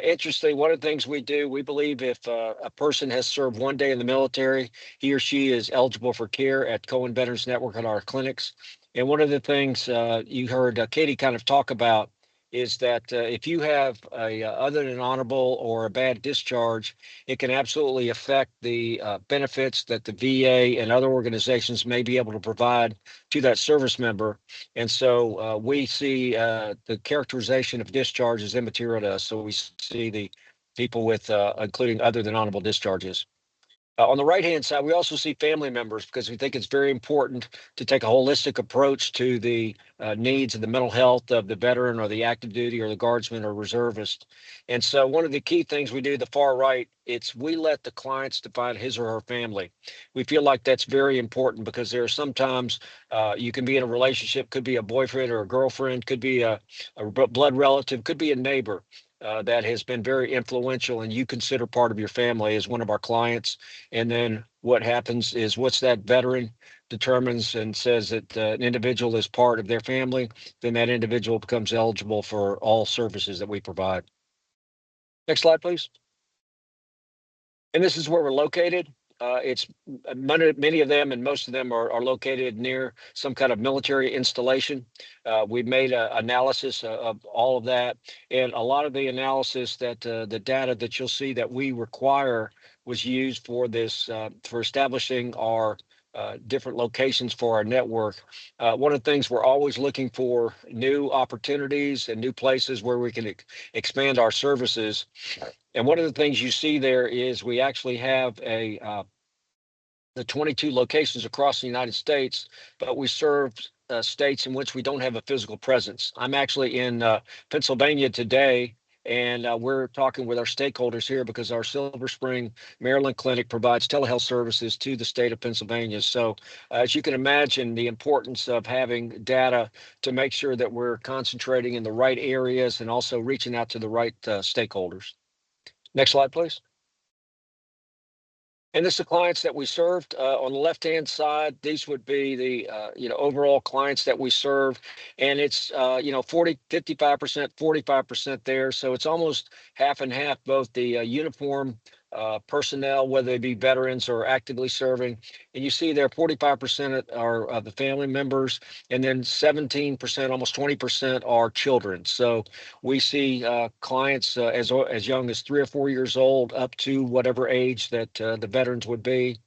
Interestingly, one of the things we do, we believe if a person has served 1 day in the military, he or she is eligible for care at Cohen Veterans Network at our clinics. And one of the things you heard Katie kind of talk about is that if you have a other than honorable or a bad discharge, it can absolutely affect the benefits that the VA and other organizations may be able to provide to that service member. And so we see the characterization of discharge as immaterial to us. So we see the people with including other than honorable discharges. On the right-hand side, we also see family members because we think it's very important to take a holistic approach to the needs of the mental health of the veteran or the active duty or the guardsman or reservist. And so one of the key things we do, the far right, it's we let the clients define his or her family. We feel like that's very important because there are sometimes you can be in a relationship, could be a boyfriend or a girlfriend, could be a blood relative, could be a neighbor. That has been very influential and you consider part of your family as one of our clients. And then what happens is what's that veteran determines and says that an individual is part of their family, then that individual becomes eligible for all services that we provide. Next slide, please. And this is where we're located. It's many of them and most of them are located near some kind of military installation. We've made an analysis of all of that. And a lot of the analysis that the data that you'll see that we require was used for this, for establishing our different locations for our network. One of the things we're always looking for new opportunities and new places where we can expand our services. And one of the things you see there is we actually have the 22 locations across the United States, but we serve states in which we don't have a physical presence. I'm actually in Pennsylvania today, and we're talking with our stakeholders here because our Silver Spring, Maryland clinic provides telehealth services to the state of Pennsylvania. So as you can imagine, the importance of having data to make sure that we're concentrating in the right areas and also reaching out to the right stakeholders. Next slide, please. And this is the clients that we served. On the left-hand side, these would be the overall clients that we serve, and it's 55%, 45% there. So it's almost half and half, both the uniform personnel, whether they be veterans or actively serving. And you see there 45% are the family members, and then 17%, almost 20% are children. So we see clients as young as 3 or 4 years old up to whatever age that the veterans would be.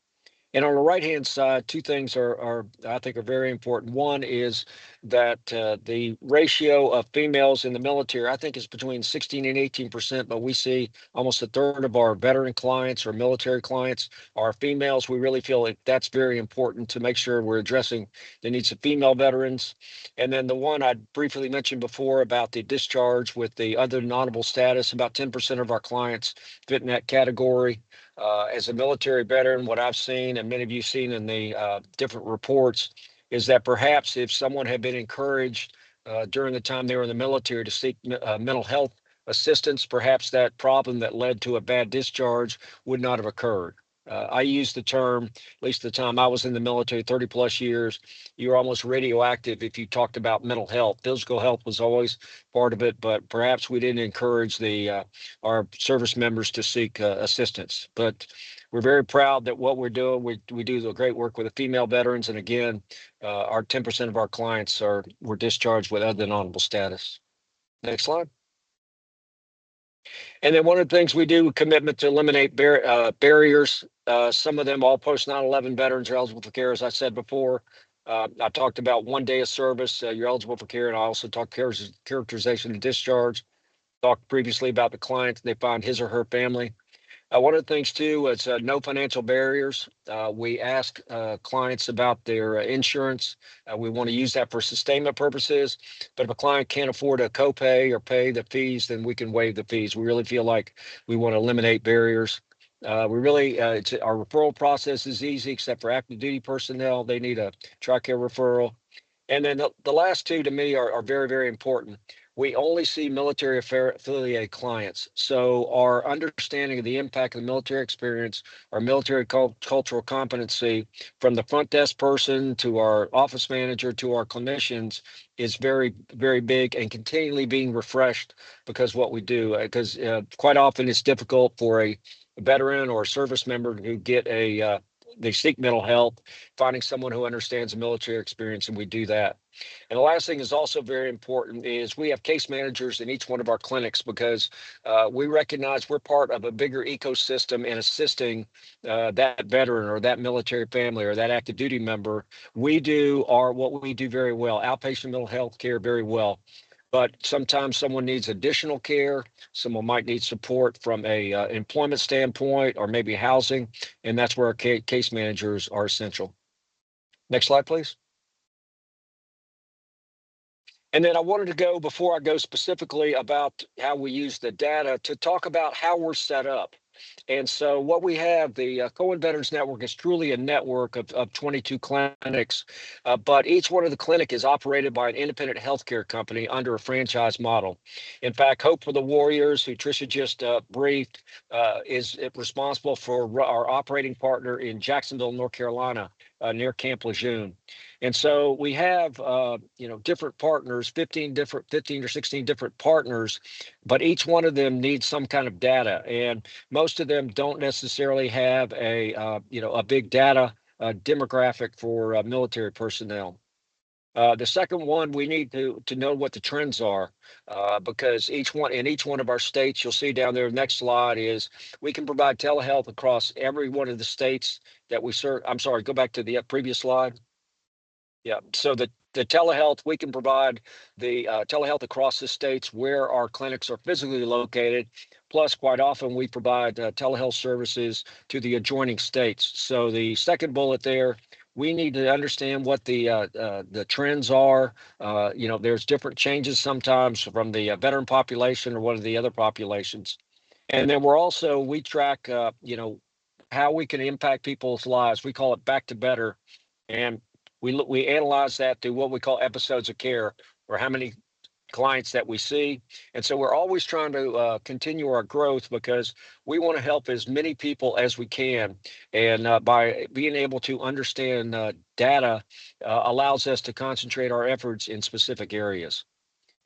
And on the right-hand side, two things are I think are very important. One is that the ratio of females in the military, I think, is between 16 and 18%, but we see almost a third of our veteran clients or military clients are females. We really feel like that's very important to make sure we're addressing the needs of female veterans. And then the one I briefly mentioned before about the discharge with the other non-honorable status, about 10% of our clients fit in that category. As a military veteran, what I've seen and many of you seen in the different reports is that perhaps if someone had been encouraged during the time they were in the military to seek mental health assistance, perhaps that problem that led to a bad discharge would not have occurred. I use the term, at least the time I was in the military, 30 plus years, you were almost radioactive if you talked about mental health. Physical health was always part of it, but perhaps we didn't encourage our service members to seek assistance. But we're very proud that what we're doing, we do the great work with the female veterans. And again, our 10% of our clients were discharged with other than honorable status. Next slide. And then one of the things we do, commitment to eliminate barriers. Some of them, all post 9/11 veterans are eligible for care, as I said before. I talked about 1 day of service, you're eligible for care, and I also talked characterization and discharge. Talked previously about the client, they find his or her family. One of the things too is no financial barriers. We ask clients about their insurance. We want to use that for sustainment purposes. But if a client can't afford a copay or pay the fees, then we can waive the fees. We really feel like we want to eliminate barriers. Our referral process is easy, except for active duty personnel. They need a TRICARE referral. And then the last two to me are very, very important. We only see military affiliated clients. So our understanding of the impact of the military experience, our military cultural competency, from the front desk person to our office manager to our clinicians, is very, very big and continually being refreshed because what we do. Because quite often it's difficult for a veteran or a service member to get a they seek mental health, finding someone who understands the military experience, and we do that. And the last thing is also very important is we have case managers in each one of our clinics because we recognize we're part of a bigger ecosystem in assisting that veteran or that military family or that active duty member. We do what we do very well, outpatient mental health care very well. But sometimes someone needs additional care. Someone might need support from a employment standpoint or maybe housing, and that's where our case managers are essential. Next slide, please. And then I wanted to go, before I go specifically about how we use the data, to talk about how we're set up. And so what we have, the Cohen Veterans Network is truly a network of 22 clinics, but each one of the clinic is operated by an independent healthcare company under a franchise model. In fact, Hope for the Warriors, who Tricia just briefed, is responsible for our operating partner in Jacksonville, North Carolina, near Camp Lejeune. And so we have, different partners, 15 or 16 different partners, but each one of them needs some kind of data. And most of them don't necessarily have a big data demographic for military personnel. The second one, we need to know what the trends are, because each one of our states, you'll see down there, next slide is we can provide telehealth across every one of the states that we serve. I'm sorry, go back to the previous slide. Yeah, so the telehealth, we can provide the telehealth across the states where our clinics are physically located. Plus, quite often we provide telehealth services to the adjoining states. So the second bullet there, we need to understand what the trends are. There's different changes sometimes from the veteran population or one of the other populations. And then we track, how we can impact people's lives. We call it back to better. And we analyze that through what we call episodes of care, or how many clients that we see. And so we're always trying to continue our growth because we want to help as many people as we can. And by being able to understand data allows us to concentrate our efforts in specific areas.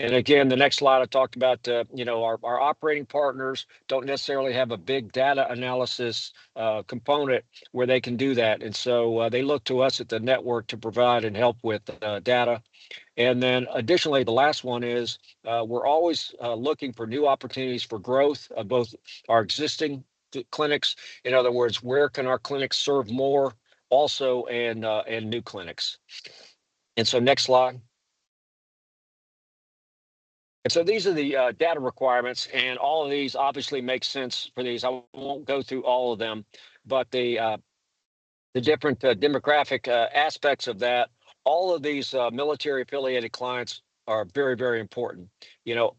And again, the next slide I talked about, our operating partners don't necessarily have a big data analysis component where they can do that. And so they look to us at the network to provide and help with data. And then additionally, the last one is we're always looking for new opportunities for growth of both our existing clinics. In other words, where can our clinics serve more also, and new clinics. And so next slide. And so these are the data requirements, and all of these obviously make sense for these. I won't go through all of them, but the different demographic aspects of that, all of these military affiliated clients are very, very important,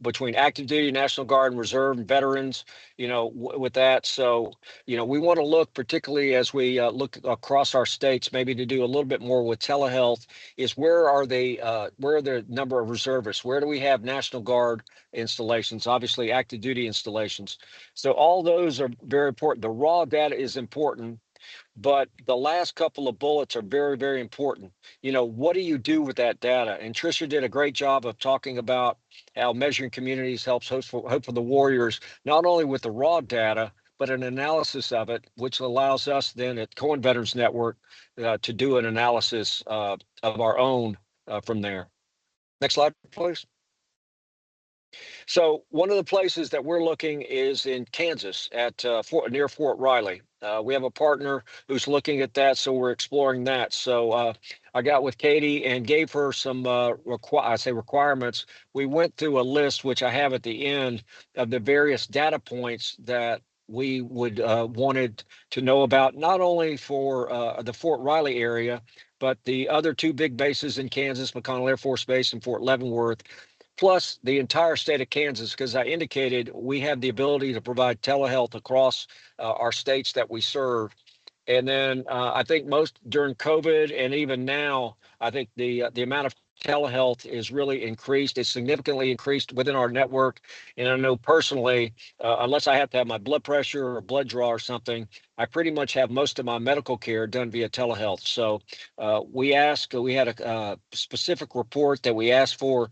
between active duty, National Guard, and Reserve, and veterans, with that. So, we want to look, particularly as we look across our states, maybe to do a little bit more with telehealth, is where are the number of reservists? Where do we have National Guard installations? Obviously, active duty installations. So all those are very important. The raw data is important, but the last couple of bullets are very, very important. What do you do with that data? And Tricia did a great job of talking about how Measuring Communities helps Hope for the Warriors, not only with the raw data, but an analysis of it, which allows us then at Cohen Veterans Network to do an analysis of our own from there. Next slide, please. So one of the places that we're looking is in Kansas at near Fort Riley. We have a partner who's looking at that, so we're exploring that. So I got with Katie and gave her some requirements. We went through a list, which I have at the end, of the various data points that we would wanted to know about, not only for the Fort Riley area, but the other two big bases in Kansas, McConnell Air Force Base and Fort Leavenworth, plus the entire state of Kansas, because I indicated we have the ability to provide telehealth across our states that we serve. And then I think most during COVID and even now, I think the amount of telehealth is really increased. It's significantly increased within our network. And I know personally, unless I have to have my blood pressure or blood draw or something, I pretty much have most of my medical care done via telehealth. So we had a specific report that we asked for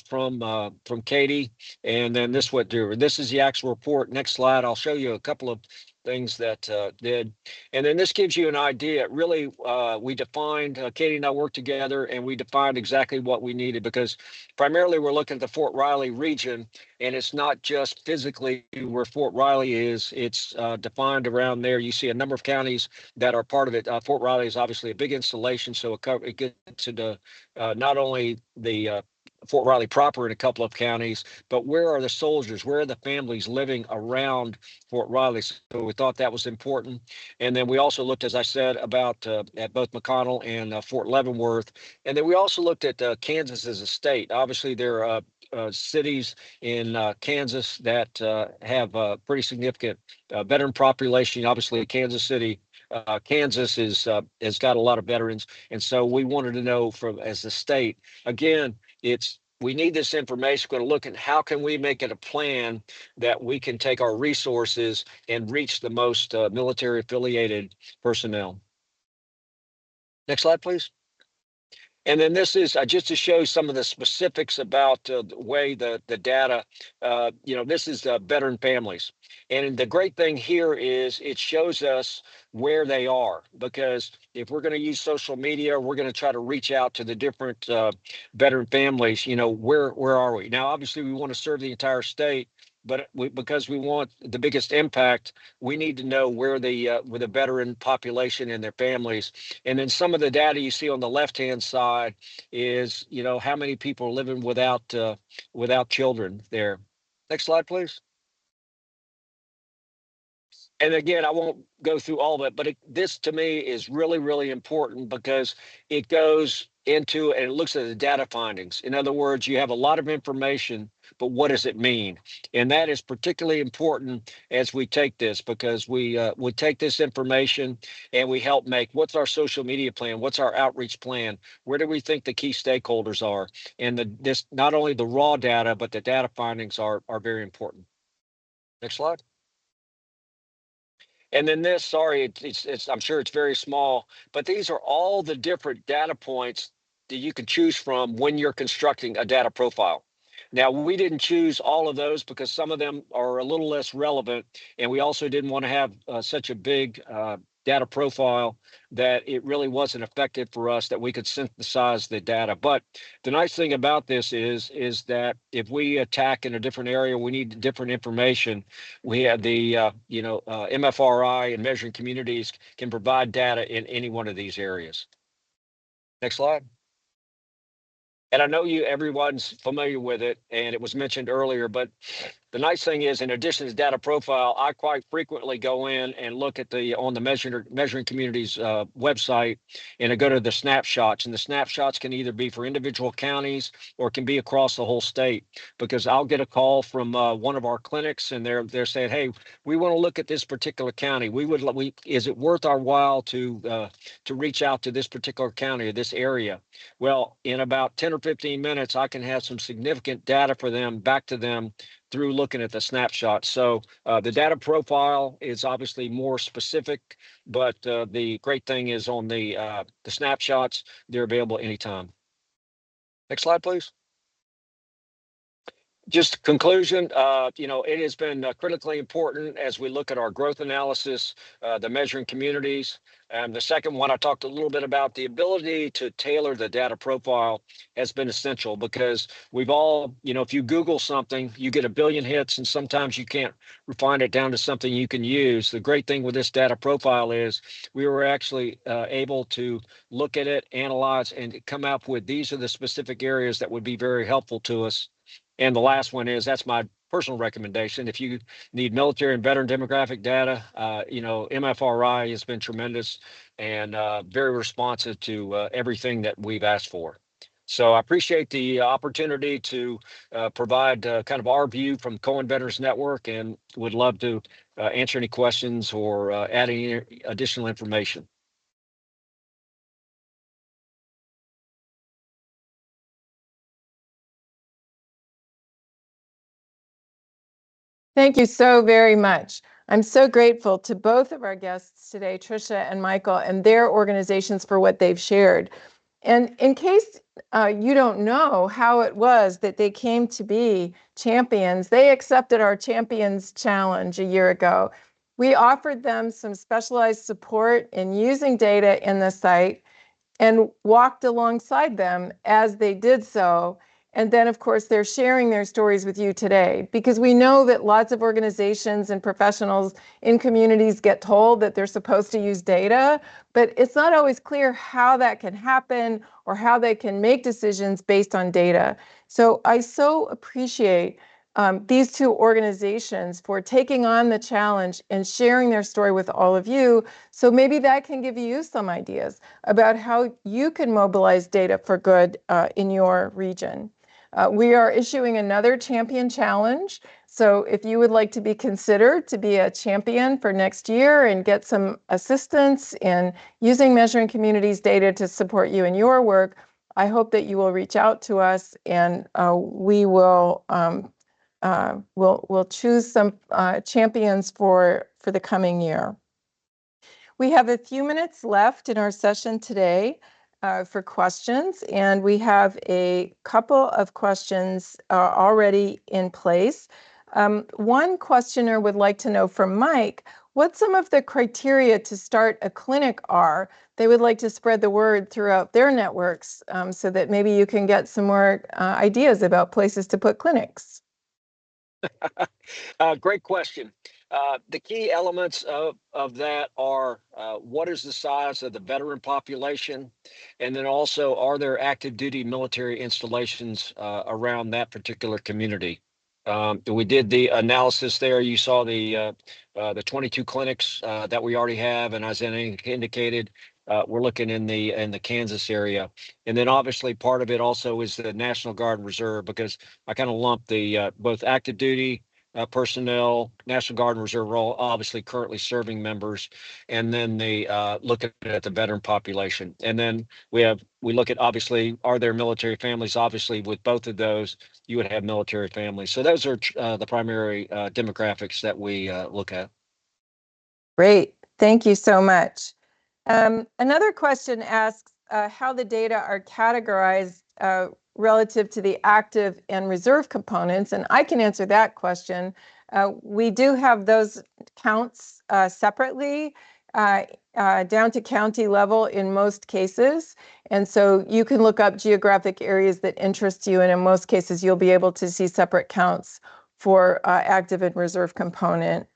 from Katie, and then this is the actual report. Next slide, I'll show you a couple of things that did. And then this gives you an idea. Really, we defined, Katie and I worked together and we defined exactly what we needed, because primarily we're looking at the Fort Riley region, and it's not just physically where Fort Riley is, it's defined around there. You see a number of counties that are part of it. Fort Riley is obviously a big installation, so it gets into not only the Fort Riley proper in a couple of counties, but where are the soldiers? Where are the families living around Fort Riley? So we thought that was important. And then we also looked, as I said, about at both McConnell and Fort Leavenworth. And then we also looked at Kansas as a state. Obviously, there are cities in Kansas that have a pretty significant veteran population. Obviously, Kansas City, Kansas has got a lot of veterans, and so we wanted to know from as a state. Again, we need this information. We're going to look at how can we make it a plan that we can take our resources and reach the most military affiliated personnel. Next slide, please. And then this is just to show some of the specifics about the way the data, this is veteran families. And the great thing here is it shows us where they are, because if we're going to use social media, we're going to try to reach out to the different veteran families, where are we? Now, obviously, we want to serve the entire state, but because we want the biggest impact, we need to know where the veteran population and their families. And then some of the data you see on the left-hand side is, how many people are living without children there. Next slide, please. And again, I won't go through all of it, but this to me is really, really important, because it goes into and it looks at the data findings. In other words, you have a lot of information, but what does it mean? And that is particularly important as we take this, because we take this information and we help make what's our social media plan, what's our outreach plan, where do we think the key stakeholders are, and this not only the raw data, but the data findings are very important. Next slide. And then this, sorry, it's I'm sure it's very small, but these are all the different data points that you can choose from when you're constructing a data profile. Now, we didn't choose all of those because some of them are a little less relevant, and we also didn't want to have such a big data profile that it really wasn't effective for us that we could synthesize the data. But the nice thing about this is that if we attack in a different area, we need different information. We have the MFRI and measuring communities can provide data in any one of these areas. Next slide. And I know everyone's familiar with it, and it was mentioned earlier, but the nice thing is, in addition to data profile, I quite frequently go in and look at on the measuring communities website, and I go to the snapshots, and the snapshots can either be for individual counties or can be across the whole state, because I'll get a call from one of our clinics, and they're saying, hey, we want to look at this particular county. Is it worth our while to reach out to this particular county or this area? Well, in about 10 or 15 minutes, I can have some significant data for them back to them through looking at the snapshot. So the data profile is obviously more specific, but the great thing is on the snapshots, they're available anytime. Next slide, please. Just conclusion, it has been critically important as we look at our growth analysis, the measuring communities. And the second one, I talked a little bit about the ability to tailor the data profile has been essential, because we've all, if you Google something, you get a billion hits, and sometimes you can't refine it down to something you can use. The great thing with this data profile is we were actually able to look at it, analyze, and come up with these are the specific areas that would be very helpful to us. And the last one is, that's my personal recommendation. If you need military and veteran demographic data, MFRI has been tremendous and very responsive to everything that we've asked for. So I appreciate the opportunity to provide kind of our view from Cohen Veterans Network, and would love to answer any questions or add any additional information. Thank you so very much. I'm so grateful to both of our guests today, Tricia and Michael, and their organizations for what they've shared. And in case you don't know how it was that they came to be champions, they accepted our Champions Challenge a year ago. We offered them some specialized support in using data in the site and walked alongside them as they did so. And then, of course, they're sharing their stories with you today, because we know that lots of organizations and professionals in communities get told that they're supposed to use data, but it's not always clear how that can happen or how they can make decisions based on data. So I so appreciate these two organizations for taking on the challenge and sharing their story with all of you. So maybe that can give you some ideas about how you can mobilize data for good in your region. We are issuing another champion challenge. So if you would like to be considered to be a champion for next year and get some assistance in using Measuring Communities data to support you in your work, I hope that you will reach out to us, and we will we'll choose some champions for the coming year. We have a few minutes left in our session today for questions, and we have a couple of questions already in place. One questioner would like to know from Mike what some of the criteria to start a clinic are. They would like to spread the word throughout their networks so that maybe you can get some more ideas about places to put clinics. Great question. The key elements of that are what is the size of the veteran population? And then also, are there active duty military installations around that particular community? We did the analysis there. You saw the 22 clinics that we already have, and as I indicated, we're looking in the Kansas area, and then obviously part of it also is the National Guard and Reserve, because I kind of lump the both active duty personnel, National Guard and Reserve are all obviously currently serving members, and then they look at the veteran population, and then we look at obviously are there military families. Obviously, with both of those, you would have military families. So those are the primary demographics that we look at. Great, thank you so much. Another question asks how the data are categorized relative to the active and reserve components, and I can answer that question. We do have those counts separately down to county level in most cases, and so you can look up geographic areas that interest you, and in most cases you'll be able to see separate counts for active and reserve component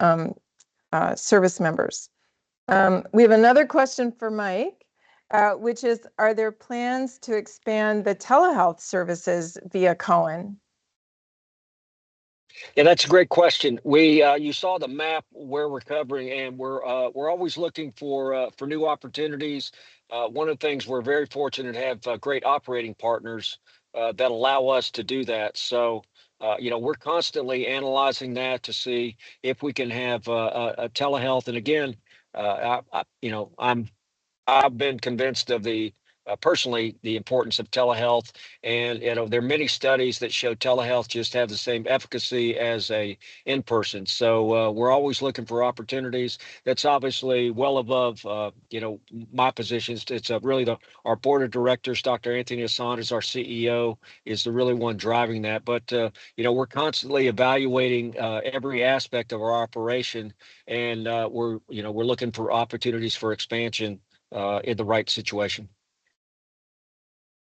service members. We have another question for Mike, which is, are there plans to expand the telehealth services via Cohen? Yeah, that's a great question. You saw the map where we're covering, and we're always looking for new opportunities. One of the things we're very fortunate to have great operating partners that allow us to do that. So, we're constantly analyzing that to see if we can have a telehealth. And again, I've been convinced of personally the importance of telehealth, and there are many studies that show telehealth just have the same efficacy as a in person. So we're always looking for opportunities. That's obviously well above my positions. It's really our board of directors. Dr. Anthony Hassan is our CEO, is the really one driving that. But we're constantly evaluating every aspect of our operation, and we're looking for opportunities for expansion in the right situation.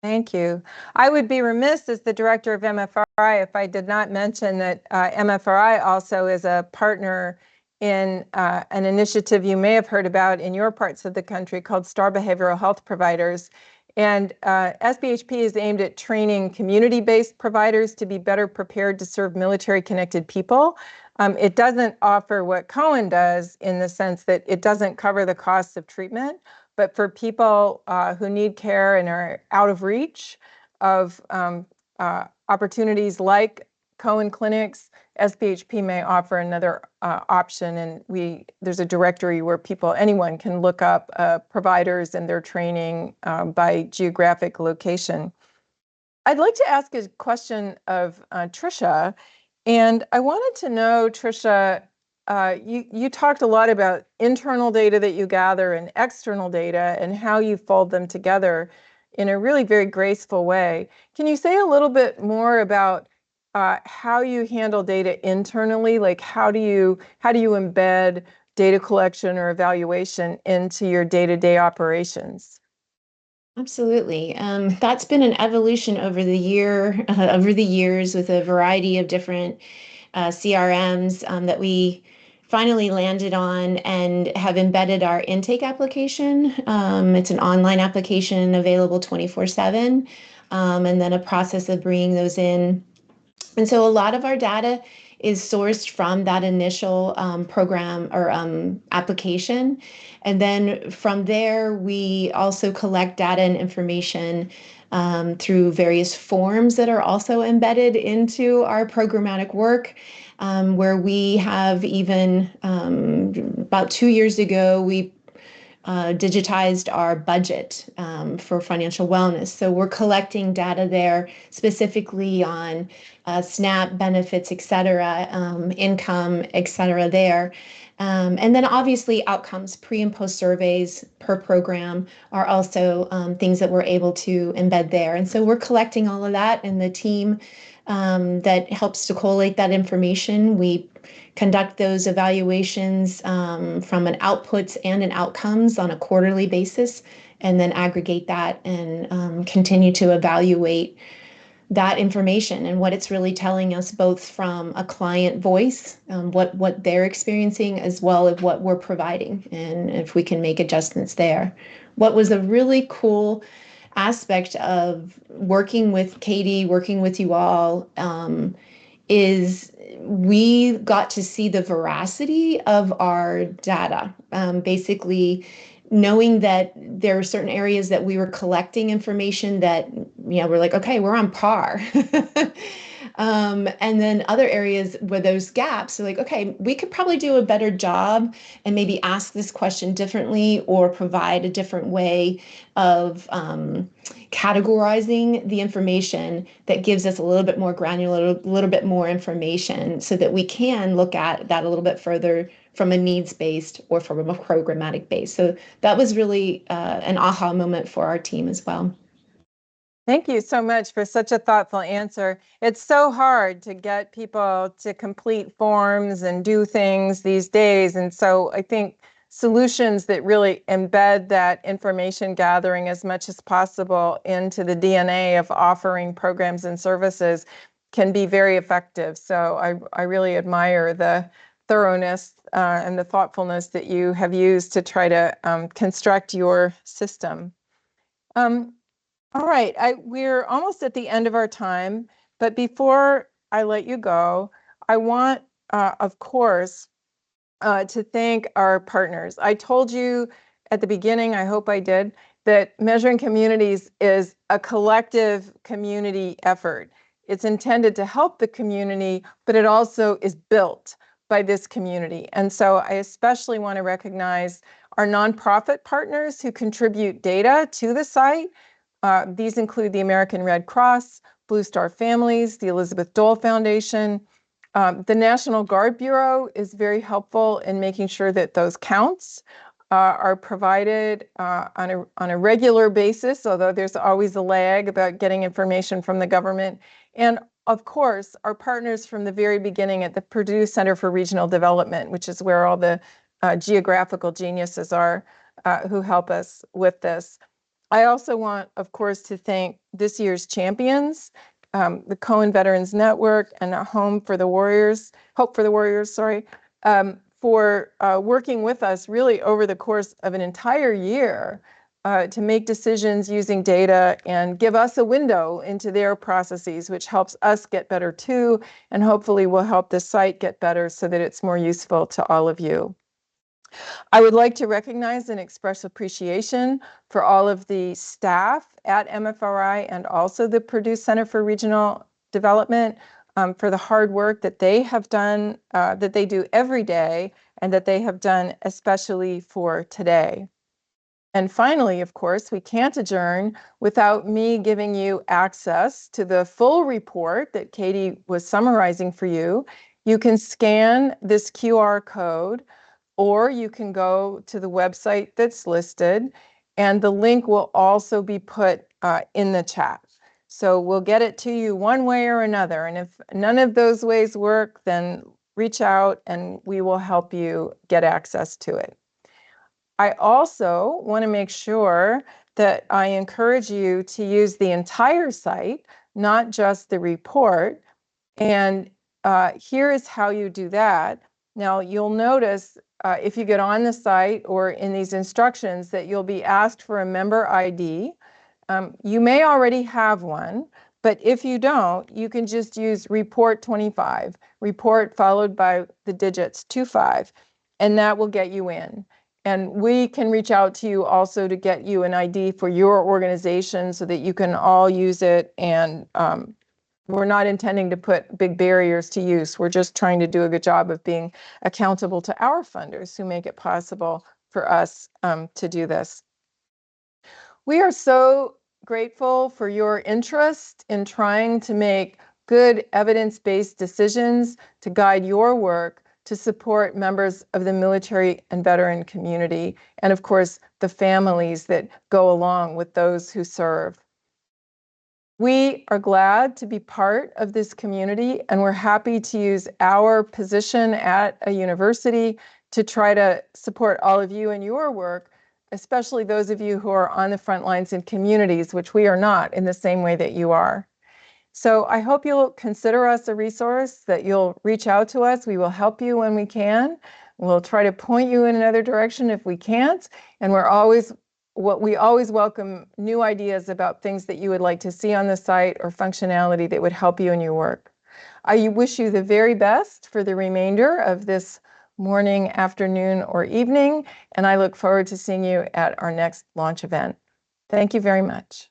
Thank you. I would be remiss as the director of MFRI if I did not mention that MFRI also is a partner in an initiative you may have heard about in your parts of the country called STAR Behavioral Health Providers. And SBHP is aimed at training community-based providers to be better prepared to serve military-connected people. It doesn't offer what Cohen does in the sense that it doesn't cover the costs of treatment, but for people who need care and are out of reach of opportunities like Cohen clinics, SBHP may offer another option, and there's a directory where anyone can look up providers and their training by geographic location. I'd like to ask a question of Tricia, and I wanted to know, Tricia, you talked a lot about internal data that you gather and external data and how you fold them together in a really very graceful way. Can you say a little bit more about how you handle data internally? Like how do you embed data collection or evaluation into your day-to-day operations? Absolutely. That's been an evolution over the years with a variety of different CRMs that we finally landed on and have embedded our intake application. It's an online application available 24/7, and then a process of bringing those in. And so a lot of our data is sourced from that initial program or application. And then from there, we also collect data and information through various forms that are also embedded into our programmatic work, where we have even about 2 years ago, we digitized our budget for financial wellness. So we're collecting data there specifically on SNAP benefits, et cetera, income, et cetera there. And then obviously outcomes, pre and post surveys per program are also things that we're able to embed there. And so we're collecting all of that, and the team that helps to collate that information, we conduct those evaluations from an outputs and an outcomes on a quarterly basis, and then aggregate that and continue to evaluate that information and what it's really telling us, both from a client voice, what they're experiencing, as well as what we're providing, and if we can make adjustments there. What was a really cool aspect of working with Katie, working with you all, is we got to see the veracity of our data. Basically, knowing that there are certain areas that we were collecting information that, we're like, okay, we're on par. And then other areas where those gaps are like, okay, we could probably do a better job and maybe ask this question differently or provide a different way of categorizing the information that gives us a little bit more granular, a little bit more information, so that we can look at that a little bit further from a needs-based or from a programmatic base. So that was really an aha moment for our team as well. Thank you so much for such a thoughtful answer. It's so hard to get people to complete forms and do things these days. And so I think solutions that really embed that information gathering as much as possible into the DNA of offering programs and services can be very effective. So I really admire the thoroughness and the thoughtfulness that you have used to try to construct your system. All right, we're almost at the end of our time, but before I let you go, I want, of course, to thank our partners. I told you at the beginning, I hope I did, that Measuring Communities is a collective community effort. It's intended to help the community, but it also is built by this community. And so I especially want to recognize our nonprofit partners who contribute data to the site. These include the American Red Cross, Blue Star Families, the Elizabeth Dole Foundation. The National Guard Bureau is very helpful in making sure that those counts are provided on a regular basis, although there's always a lag about getting information from the government. And of course, our partners from the very beginning at the Purdue Center for Regional Development, which is where all the geographical geniuses are who help us with this. I also want, of course, to thank this year's champions, the Cohen Veterans Network and Hope for the Warriors, for working with us really over the course of an entire year to make decisions using data and give us a window into their processes, which helps us get better too, and hopefully will help the site get better so that it's more useful to all of you. I would like to recognize and express appreciation for all of the staff at MFRI and also the Purdue Center for Regional Development for the hard work that they have done, that they do every day, and that they have done especially for today. And finally, of course, we can't adjourn without me giving you access to the full report that Katie was summarizing for you. You can scan this QR code, or you can go to the website that's listed, and the link will also be put in the chat. So we'll get it to you one way or another. And if none of those ways work, then reach out and we will help you get access to it. I also want to make sure that I encourage you to use the entire site, not just the report. And here is how you do that. Now, you'll notice if you get on the site or in these instructions that you'll be asked for a member ID. You may already have one, but if you don't, you can just use report 25, report followed by the digits 25, and that will get you in. And we can reach out to you also to get you an ID for your organization so that you can all use it. And we're not intending to put big barriers to use. We're just trying to do a good job of being accountable to our funders who make it possible for us to do this. We are so grateful for your interest in trying to make good evidence-based decisions to guide your work to support members of the military and veteran community, and of course, the families that go along with those who serve. We are glad to be part of this community, and we're happy to use our position at a university to try to support all of you in your work, especially those of you who are on the front lines in communities, which we are not in the same way that you are. So I hope you'll consider us a resource, that you'll reach out to us. We will help you when we can. We'll try to point you in another direction if we can't. And we always welcome new ideas about things that you would like to see on the site or functionality that would help you in your work. I wish you the very best for the remainder of this morning, afternoon, or evening, and I look forward to seeing you at our next launch event. Thank you very much.